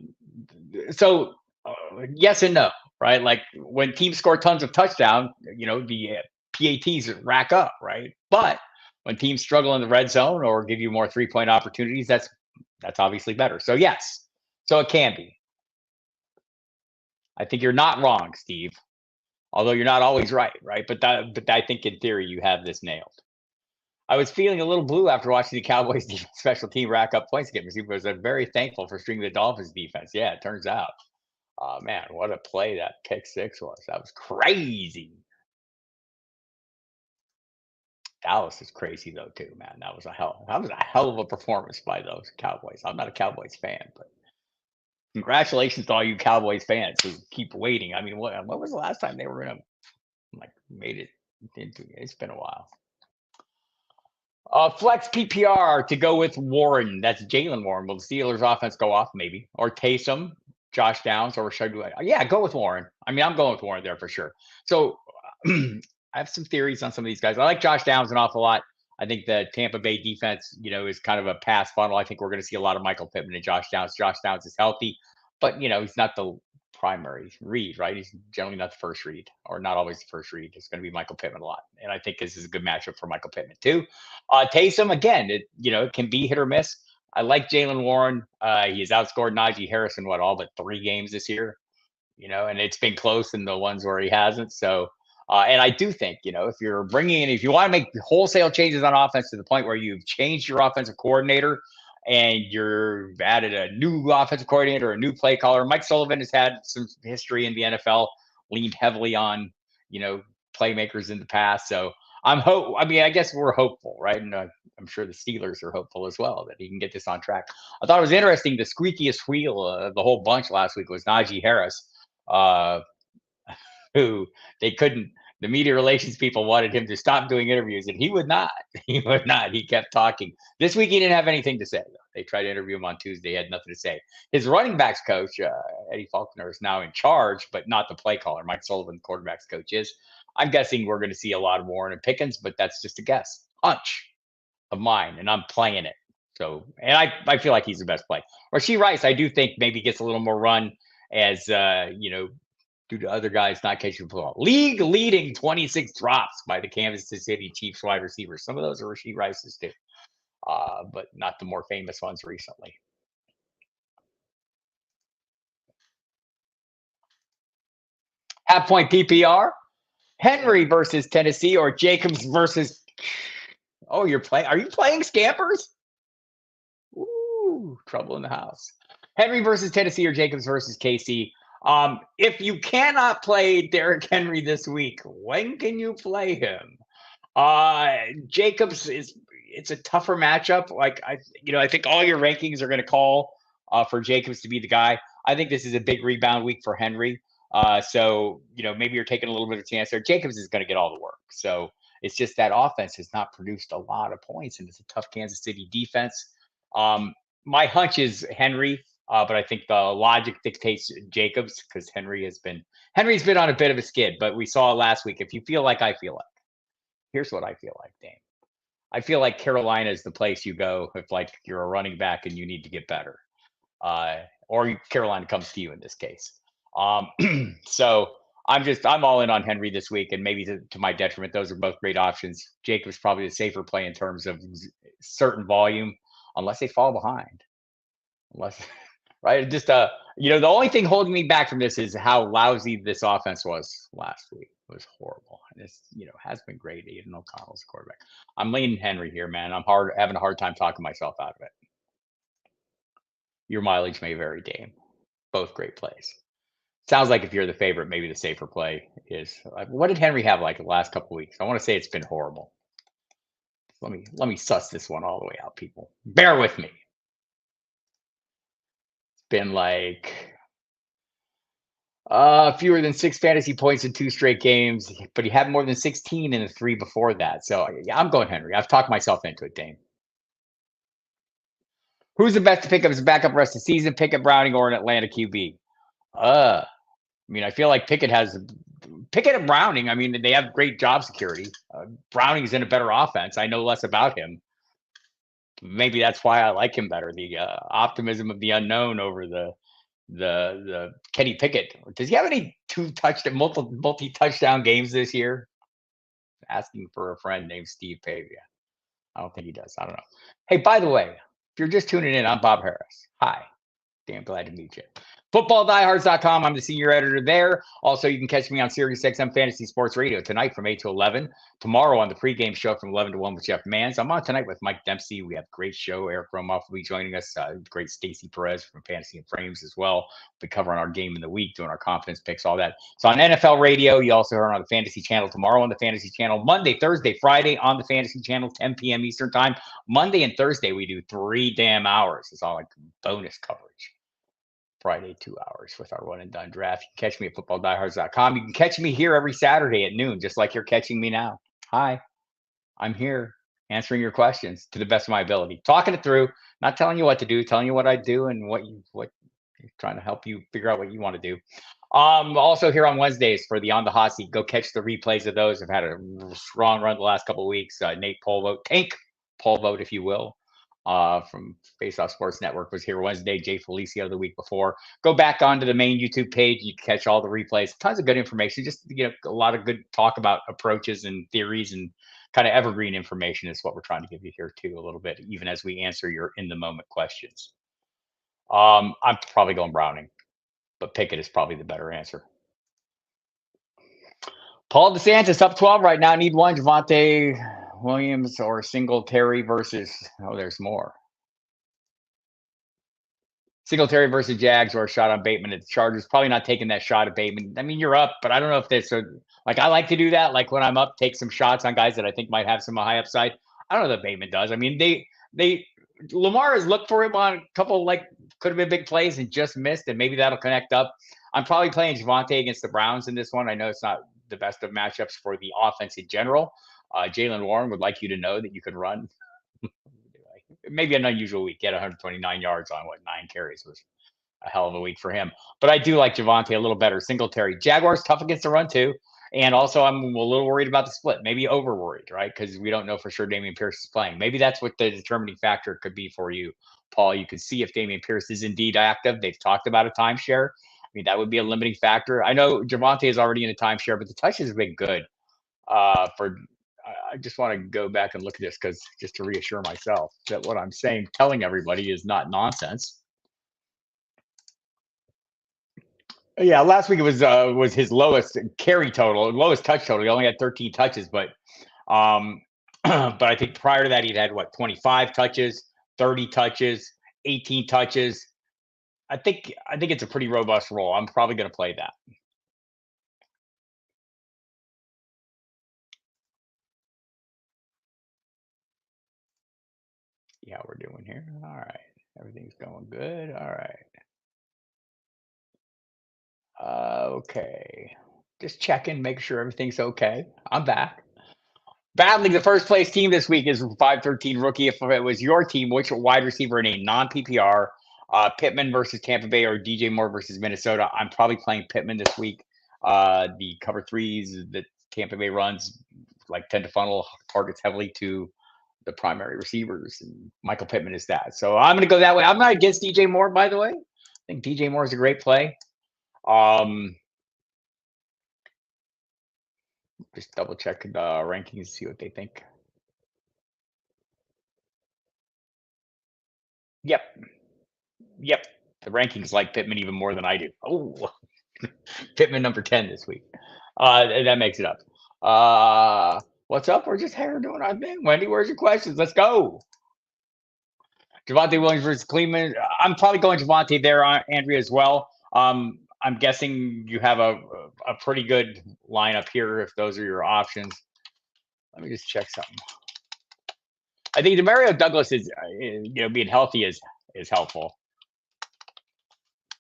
So, yes and no, right? Like, when teams score tons of touchdowns, the PATs rack up, right? But when teams struggle in the red zone or give you more 3-point opportunities, that's obviously better. So, yes. So it can be. I think you're not wrong, Steve. Although you're not always right? But I think in theory you have this nailed. I was feeling a little blue after watching the Cowboys defense special team rack up points against me. I was very thankful for stringing the Dolphins defense. Yeah, it turns out. Oh man, what a play that pick six was. That was crazy. Dallas is crazy though too, man. That was a hell of a performance by those Cowboys. I'm not a Cowboys fan, but congratulations to all you Cowboys fans who keep waiting. I mean, what was the last time they were in a like made it into? It's been a while. Flex PPR to go with Warren. That's Jalen Warren. Will the Steelers offense go off maybe? Or Taysom, Josh Downs, or should I? Yeah, go with Warren. I mean, I'm going with Warren there for sure. So I have some theories on some of these guys. I like Josh Downs an awful lot. I think the Tampa Bay defense, is kind of a pass funnel. I think we're going to see a lot of Michael Pittman and Josh Downs. Josh Downs is healthy, but he's not the primary read, right? He's generally not the first read, or not always the first read. It's going to be Michael Pittman a lot, and I think this is a good matchup for Michael Pittman too. Taysom again, it can be hit or miss. I like Jalen Warren. He's outscored Najee Harris in all but 3 games this year, and it's been close in the ones where he hasn't. So, and I do think, if you're if you want to make wholesale changes on offense to the point where you've changed your offensive coordinator and you're added a new offensive coordinator, a new play caller. Mike Sullivan has had some history in the NFL, leaned heavily on, playmakers in the past. So I mean, I guess we're hopeful, right? And I'm sure the Steelers are hopeful as well that he can get this on track. I thought it was interesting. The squeakiest wheel of the whole bunch last week was Najee Harris, who they couldn't. The media relations people wanted him to stop doing interviews, and he would not. He would not. He kept talking. This week, he didn't have anything to say. They tried to interview him on Tuesday. He had nothing to say. His running backs coach, Eddie Faulkner, is now in charge, but not the play caller. Mike Sullivan, quarterbacks coach, is. I'm guessing we're going to see a lot of Warren and Pickens, but that's just a guess, hunch of mine, and I'm playing it. So, and I feel like he's the best play. Rashee Rice, I do think maybe gets a little more run as due to other guys not catching the ball. League leading 26 drops by the Kansas City Chiefs wide receivers. Some of those are Rashee Rice's too, but not the more famous ones recently. Half point PPR. Henry versus Tennessee, or Jacobs versus. Oh, you're playing. Are you playing Scampers? Ooh, trouble in the house. Henry versus Tennessee, or Jacobs versus KC. If you cannot play Derrick Henry this week, when can you play him? Jacobs it's a tougher matchup. Like I think all your rankings are going to call for Jacobs to be the guy. I think this is a big rebound week for Henry. So maybe you're taking a little bit of a chance there. Jacobs is going to get all the work. So it's just that offense has not produced a lot of points, and it's a tough Kansas City defense. My hunch is Henry. But I think the logic dictates Jacobs, because Henry's been on a bit of a skid. But we saw last week. If you feel like I feel like, here's what I feel like, Dane. I feel like Carolina is the place you go if you're a running back and you need to get better, or Carolina comes to you in this case. So I'm all in on Henry this week, and maybe to my detriment. Those are both great options. Jacobs probably the safer play in terms of certain volume, unless they fall behind. Right? Just the only thing holding me back from this is how lousy this offense was last week. It was horrible. And it's has been great. Aiden O'Connell's quarterback. I'm leaning Henry here, man. I'm having a hard time talking myself out of it. Your mileage may vary, Dame. Both great plays. Sounds like if you're the favorite, maybe the safer play is. What did Henry have the last couple of weeks? I want to say it's been horrible. Let me suss this one all the way out, people. Bear with me. Been fewer than 6 fantasy points in 2 straight games, but he had more than 16 in the 3 before that. So yeah, I'm going Henry. I've talked myself into it, Dane. Who's the best to pick up as a backup rest of the season? Pickett, Browning, or an Atlanta QB? I mean, I feel like Pickett and Browning. I mean, they have great job security. Browning's in a better offense. I know less about him. Maybe that's why I like him better. The optimism of the unknown over the Kenny Pickett. Does he have any multi touchdown games this year? Asking for a friend named Steve Pavia. I don't think he does. I don't know. Hey, by the way, if you're just tuning in, I'm Bob Harris. Hi. Damn glad to meet you. FootballDiehards.com. I'm the senior editor there. Also, you can catch me on SiriusXM Fantasy Sports Radio tonight from 8 to 11. Tomorrow on the pregame show from 11 to 1 with Jeff Mans. I'm on tonight with Mike Dempsey. We have a great show. Eric Romoff will be joining us. Great Stacy Perez from Fantasy and Frames as well. We'll be covering our game in the week, doing our confidence picks, all that. So on NFL Radio, you also heard on the Fantasy Channel tomorrow on the Fantasy Channel, Monday, Thursday, Friday on the Fantasy Channel, 10 p.m. Eastern Time. Monday and Thursday, we do 3 damn hours. It's all like bonus coverage. Friday, 2 hours with our one and done draft. You can catch me at FootballDiehards.com. You can catch me here every Saturday at noon, just like you're catching me now. Hi, I'm here answering your questions to the best of my ability, talking it through, not telling you what to do, telling you what I do and what trying to help you figure out what you want to do. Also here on Wednesdays for the On the Hot Seat. Go catch the replays of those. I've had a strong run the last couple of weeks. Nate Polvote, Tank Polvote, if you will. From Face Off Sports Network was here Wednesday. Jay Felicio the week before. Go back onto the main YouTube page. You can catch all the replays. Tons of good information. Just a lot of good talk about approaches and theories and kind of evergreen information is what we're trying to give you here too a little bit, even as we answer your in the moment questions. I'm probably going Browning, but Pickett is probably the better answer. Paul DeSantis up 12 right now. Need one. Javonte Williams or Singletary versus, there's more. Singletary versus Jags or a shot on Bateman at the Chargers. Probably not taking that shot at Bateman. I mean, you're up, but I don't know if there's I like to do that. Like when I'm up, take some shots on guys that I think might have some high upside. I don't know that Bateman does. I mean, Lamar has looked for him on a couple could have been big plays and just missed, and maybe that'll connect up. I'm probably playing Javonte against the Browns in this one. I know it's not the best of matchups for the offense in general. Jaylen Warren would like you to know that you can run. Maybe an unusual week. Get 129 yards on 9 carries was a hell of a week for him. But I do like Javonte a little better. Singletary. Jaguars tough against the run too. And also I'm a little worried about the split. Maybe over worried, right? Because we don't know for sure Dameon Pierce is playing. Maybe that's what the determining factor could be for you, Paul. You could see if Dameon Pierce is indeed active. They've talked about a timeshare. I mean, that would be a limiting factor. I know Javonte is already in a timeshare, but the touches have been good I just want to go back and look at this because just to reassure myself that what I'm telling everybody is not nonsense. Yeah, last week it was his lowest carry total, lowest touch total. He only had 13 touches, but but I think prior to that he'd had 25 touches, 30 touches, 18 touches. I think it's a pretty robust role. I'm probably going to play that. See how we're doing here. All right. Everything's going good. All right. Okay. Just checking, make sure everything's okay. I'm back. Battling the first place team this week is 513 rookie. If it was your team, which wide receiver in a non-PPR, Pittman versus Tampa Bay or DJ Moore versus Minnesota? I'm probably playing Pittman this week. The cover threes that Tampa Bay runs tend to funnel targets heavily to the primary receivers, and Michael Pittman is that. So I'm going to go that way. I'm not against DJ Moore, by the way. I think DJ Moore is a great play. Just double check the rankings, see what they think. Yep. The rankings like Pittman even more than I do. Oh, Pittman number 10 this week. That makes it up. What's up? We're just here doing our thing. Wendy, where's your questions? Let's go. Javonte Williams versus Cleveland. I'm probably going Javonte there, Andrea, as well. I'm guessing you have a pretty good lineup here if those are your options. Let me just check something. I think Demario Douglas is, being healthy is helpful.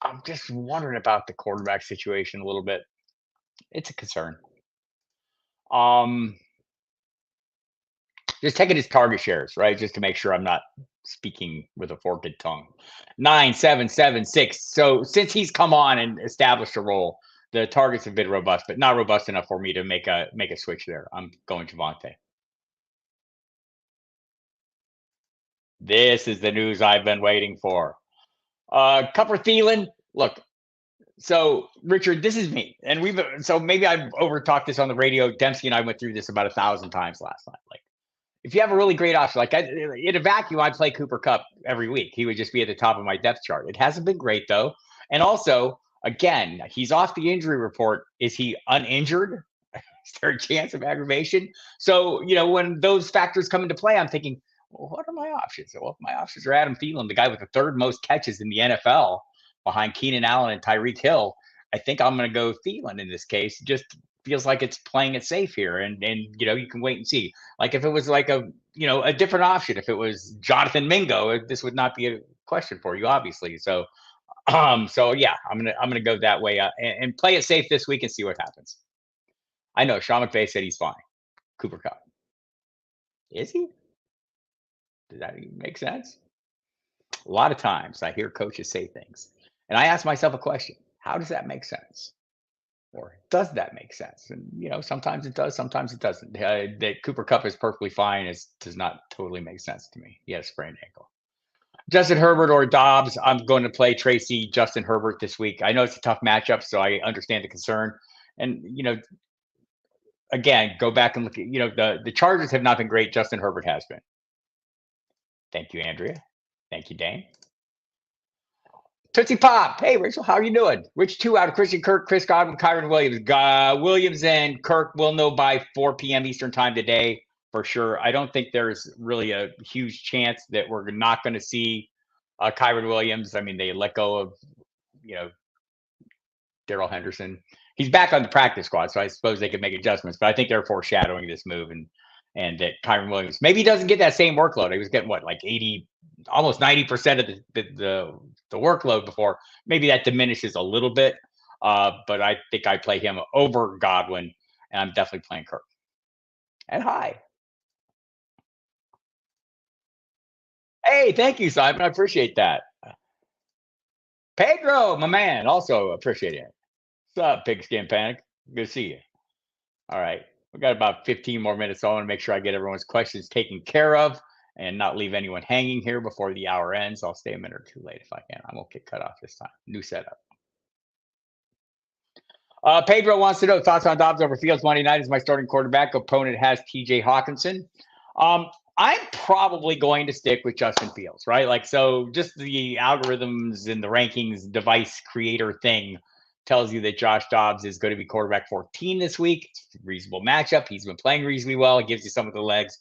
I'm just wondering about the quarterback situation a little bit. It's a concern. Just taking his target shares, right? Just to make sure I'm not speaking with a forked tongue. 9, 7, 7, 6. So since he's come on and established a role, the targets have been robust, but not robust enough for me to make a switch there. I'm going Javonte. This is the news I've been waiting for. Cupper Thielen. Look, so Richard, this is me, and maybe I've overtalked this on the radio. Dempsey and I went through this about 1,000 times last night. If you have a really great option, in a vacuum, I'd play Cooper Kupp every week. He would just be at the top of my depth chart. It hasn't been great though, And also, again, he's off the injury report. Is he uninjured? Is there a chance of aggravation? So, when those factors come into play, I'm thinking, well, what are my options? Well, my options are Adam Thielen, the guy with the third most catches in the NFL behind Keenan Allen and Tyreek Hill. I think I'm going to go Thielen in this case. Just feels like it's playing it safe here. And you can wait and see. Like if it was like a different option, if it was Jonathan Mingo, this would not be a question for you, obviously. So, yeah, I'm gonna go that way and play it safe this week and see what happens. I know Sean McVay said he's fine. Cooper Kupp. Is he? Does that even make sense? A lot of times I hear coaches say things, and I ask myself a question: how does that make sense? Or does that make sense? And sometimes it does, sometimes it doesn't. That Cooper Kupp is perfectly fine does not totally make sense to me. He has a sprained ankle. Justin Herbert or Dobbs? I'm going to play Tracy Justin Herbert this week. I know it's a tough matchup, so I understand the concern. And again, go back and look at the Chargers have not been great. Justin Herbert has been. Thank you, Andrea. Thank you, Dane. Tootsie Pop. Hey, Rachel, how are you doing? Which two out of Christian Kirk, Chris Godwin, Kyron Williams? Williams and Kirk will know by 4 p.m. Eastern time today for sure. I don't think there's really a huge chance that we're not going to see Kyron Williams. I mean, they let go of, Darrell Henderson. He's back on the practice squad, so I suppose they could make adjustments. But I think they're foreshadowing this move and that Kyron Williams maybe doesn't get that same workload. He was getting like 80, almost 90% of the workload before. Maybe that diminishes a little bit, but I think I play him over Godwin, and I'm definitely playing Kirk. And hi. Hey, thank you, Simon. I appreciate that. Pedro, my man, also appreciate it. What's up, Pigskin Panic? Good to see you. All right. We got about 15 more minutes. So I want to make sure I get everyone's questions taken care of and not leave anyone hanging here before the hour ends. I'll stay a minute or two late if I can. I won't get cut off this time. New setup. Pedro wants to know thoughts on Dobbs over Fields Monday night as my starting quarterback. Opponent has TJ Hawkinson. I'm probably going to stick with Justin Fields, right? Like, so just the algorithms and the rankings device creator thing tells you that Josh Dobbs is going to be quarterback 14 this week. It's a reasonable matchup. He's been playing reasonably well. It gives you some of the legs.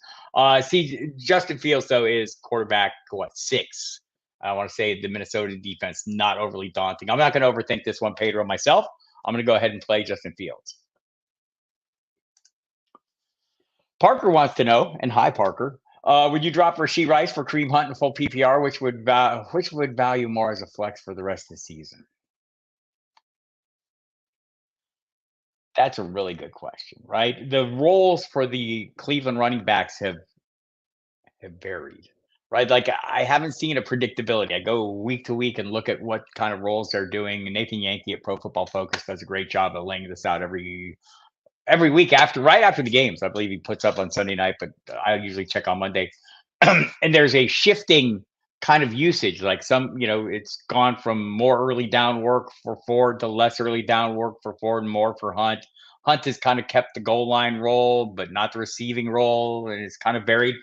Justin Fields, though, is quarterback, 6. I want to say the Minnesota defense, not overly daunting. I'm not going to overthink this one, Pedro, myself. I'm going to go ahead and play Justin Fields. Parker wants to know, and hi, Parker, would you drop Rashee Rice for Kareem Hunt and full PPR? Which would value more as a flex for the rest of the season? That's a really good question, right? The roles for the Cleveland running backs have varied, right? Like I haven't seen a predictability. I go week to week and look at what kind of roles they're doing. And Nathan Yankee at Pro Football Focus does a great job of laying this out every week right after the games. I believe he puts up on Sunday night, but I usually check on Monday. And there's a shifting kind of usage. Like it's gone from more early down work for Ford to less early down work for Ford and more for Hunt. Hunt has kind of kept the goal line role, but not the receiving role, and it's kind of varied.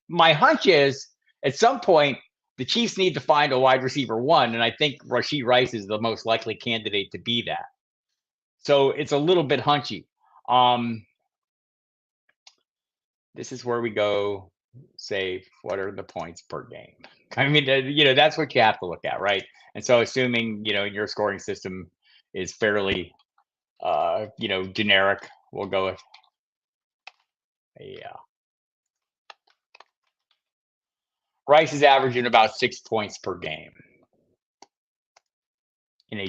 My hunch is at some point the Chiefs need to find a wide receiver 1, and I think Rashee Rice is the most likely candidate to be that. So it's a little bit hunchy. This is where we go, say, what are the points per game? I mean, that's what you have to look at, right? And so assuming, your scoring system is fairly, generic, we'll go with, Rice is averaging about 6 points per game in a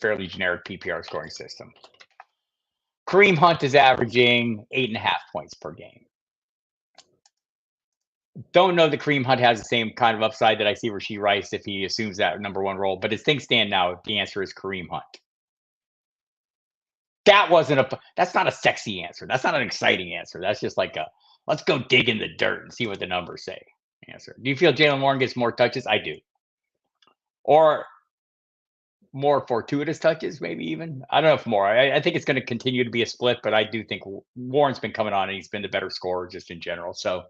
fairly generic PPR scoring system. Kareem Hunt is averaging 8.5 points per game. Don't know that Kareem Hunt has the same kind of upside that I see Rashee Rice if he assumes that number 1 role. But as things stand now, the answer is Kareem Hunt. That's not a sexy answer. That's not an exciting answer. That's just like let's go dig in the dirt and see what the numbers say answer. Do you feel Jaylen Warren gets more touches? I do. Or more fortuitous touches, maybe even. I don't know if more. I think it's going to continue to be a split, but I do think Warren's been coming on and he's been the better scorer just in general. So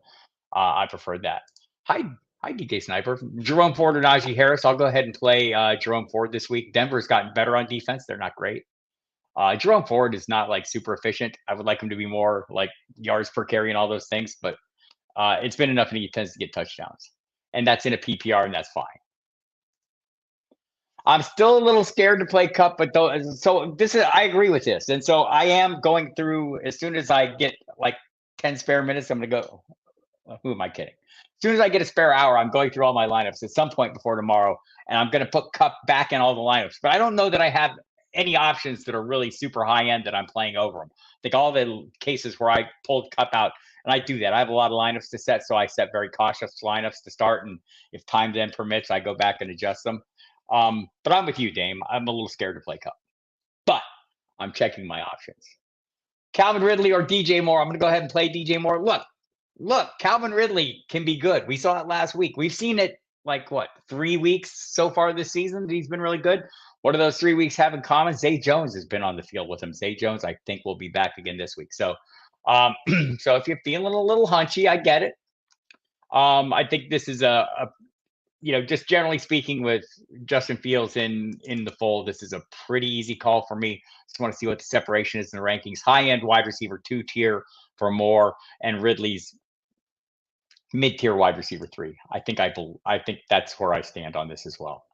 I prefer that. Hi, Hi, DK Sniper. Jerome Ford or Najee Harris. I'll go ahead and play Jerome Ford this week. Denver's gotten better on defense. They're not great. Jerome Ford is not like super efficient. I would like him to be more like yards per carry and all those things, but it's been enough and he tends to get touchdowns. And that's in a PPR, and that's fine. I'm still a little scared to play Cup, but so this is, I agree with this. And so I am going through, as soon as I get like 10 spare minutes, I'm going to go, who am I kidding? As soon as I get a spare hour, I'm going through all my lineups at some point before tomorrow, and I'm going to put Cup back in all the lineups. But I don't know that I have any options that are really super high end that I'm playing over them. I think all the cases where I pulled Cup out, and I do that. I have a lot of lineups to set, so I set very cautious lineups to start, and if time then permits, I go back and adjust them. But I'm with you, Dame. I'm a little scared to play Cup, but I'm checking my options. Calvin Ridley or DJ Moore. I'm going to go ahead and play DJ Moore. Look, Calvin Ridley can be good. We saw it last week. We've seen it like, 3 weeks so far this season. He's been really good. What do those 3 weeks have in common? Zay Jones has been on the field with him. Zay Jones, I think, will be back again this week. So, so if you're feeling a little hunchy, I get it. I think this is just generally speaking, with Justin Fields in the fold, this is a pretty easy call for me. Just want to see what the separation is in the rankings. High-end wide receiver 2 tier for Moore, and Ridley's mid-tier wide receiver 3. I think that's where I stand on this as well.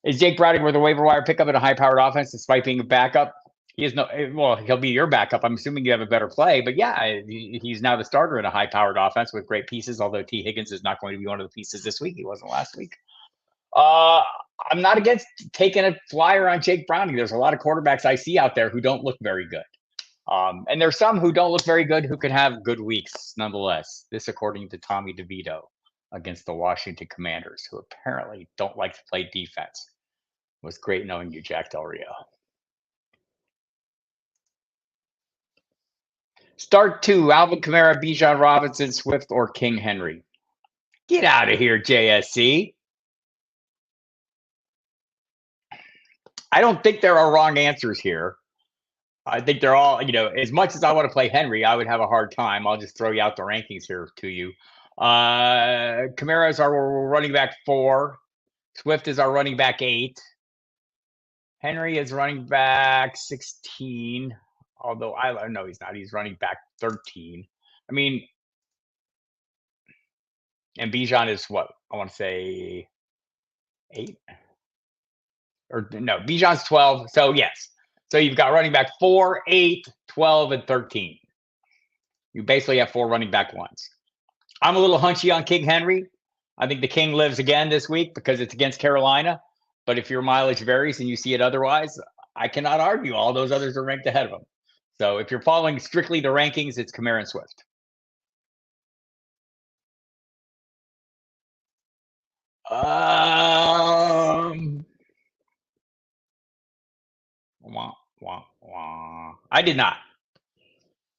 Is Jake Browning worth a waiver wire pickup in a high-powered offense despite being a backup? He'll be your backup. I'm assuming you have a better play, but yeah, he's now the starter in a high-powered offense with great pieces, although T. Higgins is not going to be one of the pieces this week. He wasn't last week. I'm not against taking a flyer on Jake Browning. There's a lot of quarterbacks I see out there who don't look very good. And there's some who don't look very good who can have good weeks nonetheless. This according to Tommy DeVito against the Washington Commanders, who apparently don't like to play defense. It was great knowing you, Jack Del Rio. Start 2, Alvin Kamara, Bijan Robinson, Swift, or King Henry. Get out of here, JSC. I don't think there are wrong answers here. I think they're all, as much as I want to play Henry, I would have a hard time. I'll just throw you out the rankings here to you. Kamara is our running back 4. Swift is our running back 8. Henry is running back 16. Although no, he's not. He's running back 13. I mean, and Bijan is what? I want to say 8? Or no, Bijan's 12. So yes. So you've got running back 4, 8, 12, and 13. You basically have 4 running back 1s. I'm a little hunchy on King Henry. I think the King lives again this week because it's against Carolina. But if your mileage varies and you see it otherwise, I cannot argue. All those others are ranked ahead of him. So if you're following strictly the rankings, it's Kamara and Swift. I did not.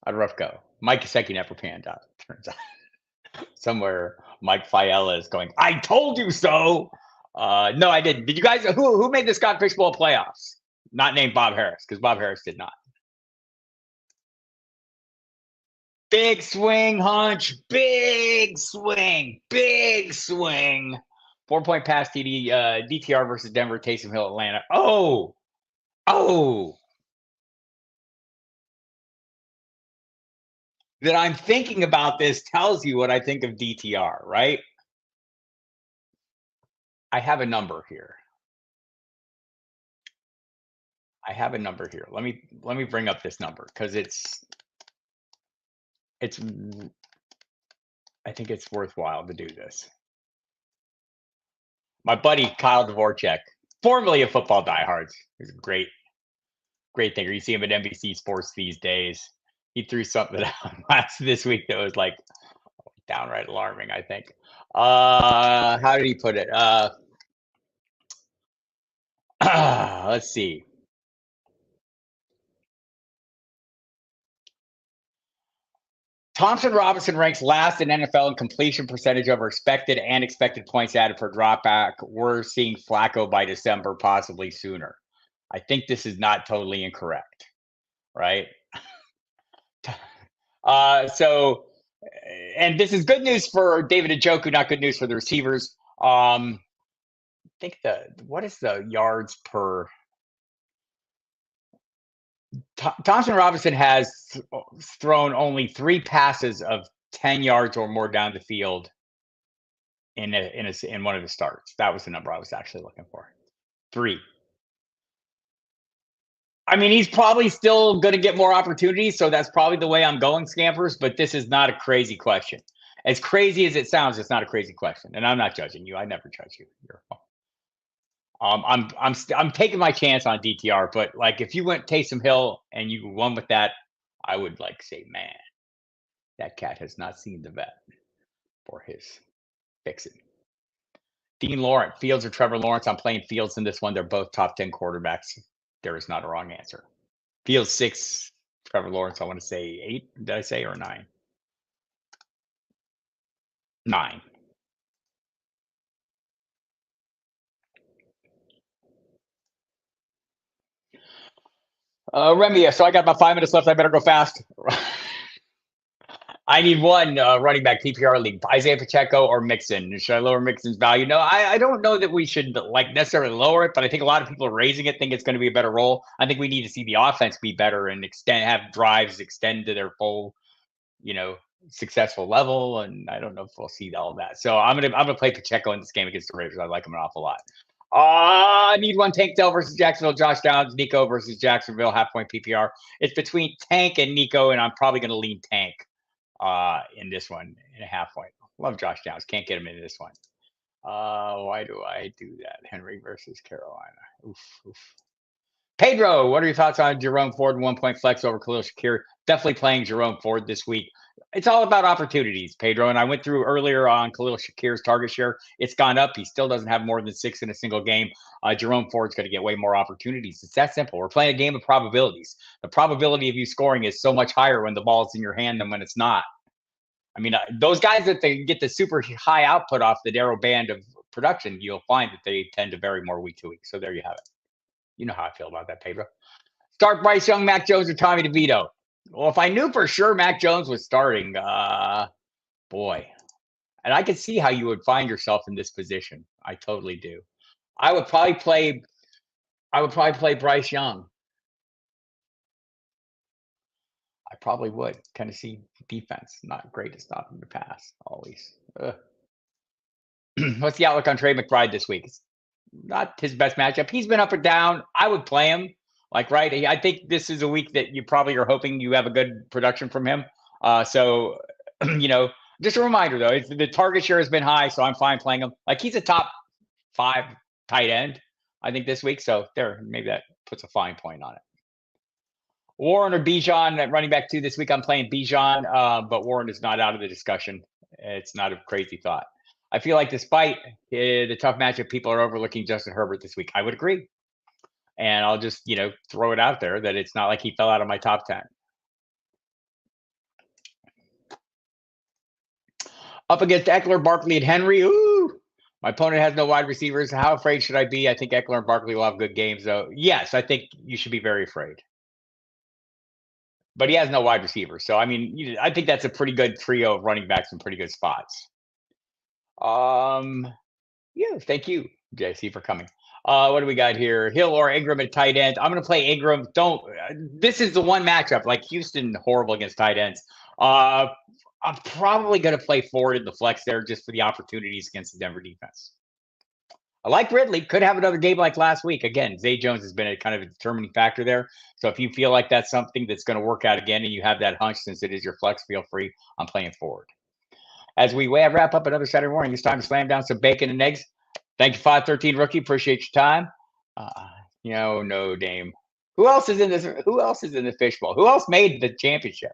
I'd rough go. Mike Gesicki never panned out, turns out. Somewhere Mike Fiella is going, I told you so. No, I didn't. Did you guys, who made the Scott Fishbowl playoffs? Not named Bob Harris, because Bob Harris did not. Big swing, Hunch. Big swing. 4-point pass TD, DTR versus Denver, Taysom Hill, Atlanta. Oh. That I'm thinking about this tells you what I think of DTR, right? I have a number here. Let me bring up this number because I think it's worthwhile to do this. My buddy Kyle Dvorak, formerly of Football Diehards, is a great thinker. You see him at NBC Sports these days. He threw something out this week that was like downright alarming, I think. How did he put it? Let's see. Thompson Robinson ranks last in NFL in completion percentage over expected and expected points added per dropback. We're seeing Flacco by December, possibly sooner. I think this is not totally incorrect, right? So And this is good news for David Njoku, not good news for the receivers. I think what is the yards per? Thompson Robinson has thrown only 3 passes of 10 yards or more down the field in one of the starts. That was the number I was actually looking for. 3. I mean, he's probably still going to get more opportunities, so that's probably the way I'm going, Scampers, but this is not a crazy question. As crazy as it sounds, it's not a crazy question, and I'm not judging you. I never judge you. I'm taking my chance on DTR, but like if you went Taysom Hill and you won with that, I would like say, man, that cat has not seen the vet for his fixing. Dean Lawrence, Fields or Trevor Lawrence? I'm playing Fields in this one. They're both top 10 quarterbacks. There is not a wrong answer. Fields 6, Trevor Lawrence, I want to say 8, did I say, or 9? 9. Remia, so I got about 5 minutes left. I better go fast. I need one running back PPR league, Isaiah Pacheco or Mixon. Should I lower Mixon's value? No, I don't know that we should like necessarily lower it, but I think a lot of people are raising it, think it's going to be a better role. I think we need to see the offense be better and have drives extend to their full, successful level. And I don't know if we'll see all that. So I'm gonna play Pacheco in this game against the Raiders. I like him an awful lot. I need one. Tank Dell versus Jacksonville. Josh Downs. Nico versus Jacksonville. Half-point PPR. It's between Tank and Nico, and I'm probably going to lean Tank in this one in a half-point. Love Josh Downs. Can't get him into this one. Why do I do that? Henry versus Carolina. Oof. Pedro, what are your thoughts on Jerome Ford 1-point flex over Khalil Shakir? Definitely playing Jerome Ford this week. It's all about opportunities, Pedro. And I went through earlier on Khalil Shakir's target share. It's gone up. He still doesn't have more than 6 in a single game. Jerome Ford's going to get way more opportunities. It's that simple. We're playing a game of probabilities. The probability of you scoring is so much higher when the ball's in your hand than when it's not. I mean, those guys that they get the super high output off the narrow band of production, you'll find that they tend to vary more week to week. So there you have it. You know how I feel about that, Pedro. Start Bryce Young, Mac Jones, or Tommy DeVito. Well, if I knew for sure Mac Jones was starting, boy. And I could see how you would find yourself in this position. I totally do. I would probably play Bryce Young. I probably would. Tennessee defense, not great at stopping the pass, always. What's the outlook on Trey McBride this week? It's not his best matchup. He's been up or down. I would play him. Right? I think this is a week that you probably are hoping you have a good production from him. So, just a reminder, though, the target share has been high, so I'm fine playing him. He's a top 5 tight end, I think, this week. So there, maybe that puts a fine point on it. Warren or Bijan at running back 2 this week. I'm playing Bijan, but Warren is not out of the discussion. It's not a crazy thought. I feel like despite the tough matchup, people are overlooking Justin Herbert this week. I would agree. And I'll just, throw it out there that it's not like he fell out of my top 10. Up against Eckler, Barkley, and Henry. Ooh, my opponent has no wide receivers. How afraid should I be? I think Eckler and Barkley will have good games, though. Yes, I think you should be very afraid. But he has no wide receivers. So, I mean, I think that's a pretty good trio of running backs in pretty good spots. Yeah, thank you, JC, for coming. What do we got here? Hill or Ingram at tight end. I'm going to play Ingram. This is the one matchup. Houston, horrible against tight ends. I'm probably going to play Ford in the flex there just for the opportunities against the Denver defense. I like Ridley. Could have another game like last week. Again, Zay Jones has been a kind of a determining factor there. So if you feel like that's something that's going to work out again and you have that hunch since it is your flex, feel free. I'm playing Ford. As we wrap up another Saturday morning, it's time to slam down some bacon and eggs. Thank you, 513 Rookie. Appreciate your time. No Dame. Who else is in this fishbowl? Who else made the championship?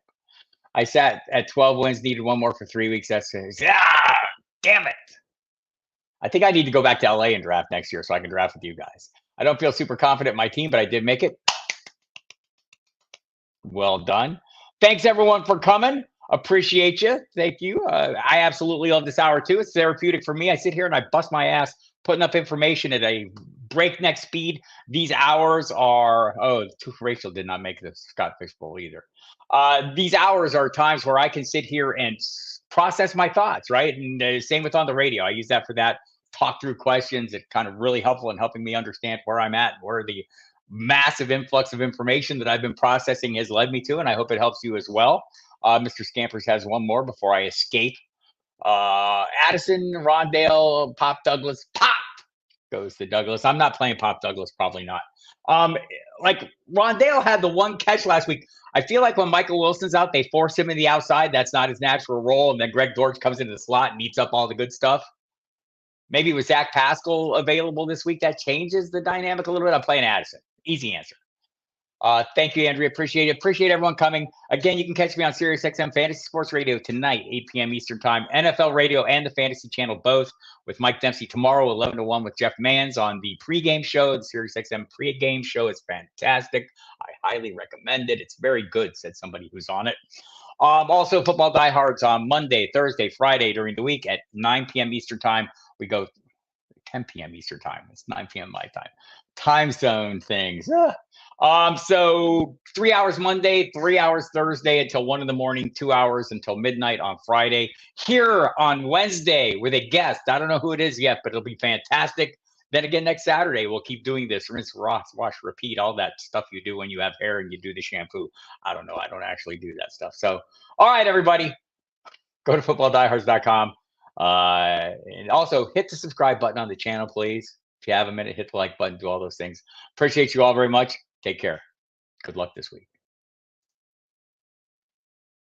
I sat at 12 wins, needed one more for 3 weeks. Damn it. I think I need to go back to LA and draft next year so I can draft with you guys. I don't feel super confident in my team, but I did make it. Well done. Thanks, everyone, for coming. Appreciate you. Thank you. I absolutely love this hour, too. It's therapeutic for me. I sit here and I bust my ass putting up information at a breakneck speed. These hours are, Rachel did not make the Scott Fishbowl either. These hours are times where I can sit here and process my thoughts, right? And same with on the radio. I use that for that. Talk through questions. It's kind of really helpful in helping me understand where I'm at, where the massive influx of information that I've been processing has led me to, and I hope it helps you as well. Mr. Scampers has one more before I escape. Addison, Rondale, Pop Douglas, Pop goes to Douglas. I'm not playing Pop Douglas, probably not. Like Rondale had the one catch last week. I feel like when Michael Wilson's out, they force him in the outside. That's not his natural role. And then Greg Dortch comes into the slot and eats up all the good stuff. Maybe with Zach Pascal available this week, that changes the dynamic a little bit. I'm playing Addison. Easy answer. Thank you, Andrea. Appreciate it. Appreciate everyone coming. Again, you can catch me on SiriusXM Fantasy Sports Radio tonight, 8 p.m. Eastern Time. NFL Radio and the Fantasy Channel both with Mike Dempsey tomorrow, 11 to 1 with Jeff Manns on the pregame show. The SiriusXM pregame show is fantastic. I highly recommend it. It's very good, said somebody who's on it. Also, Football Diehards on Monday, Thursday, Friday during the week at 9 p.m. Eastern Time. We go 10 p.m. Eastern Time. It's 9 p.m. my time. Time zone things. So 3 hours Monday, 3 hours Thursday until 1 in the morning, 2 hours until midnight on Friday. Here on Wednesday with a guest. I don't know who it is yet, but it'll be fantastic. Then again, next Saturday, we'll keep doing this. Rinse, wash, repeat, all that stuff you do when you have hair and you do the shampoo. I don't know. I don't actually do that stuff. So, all right, everybody, go to footballdiehards.com. And also hit the subscribe button on the channel, please. If you have a minute, hit the like button, do all those things. Appreciate you all very much. Take care. Good luck this week.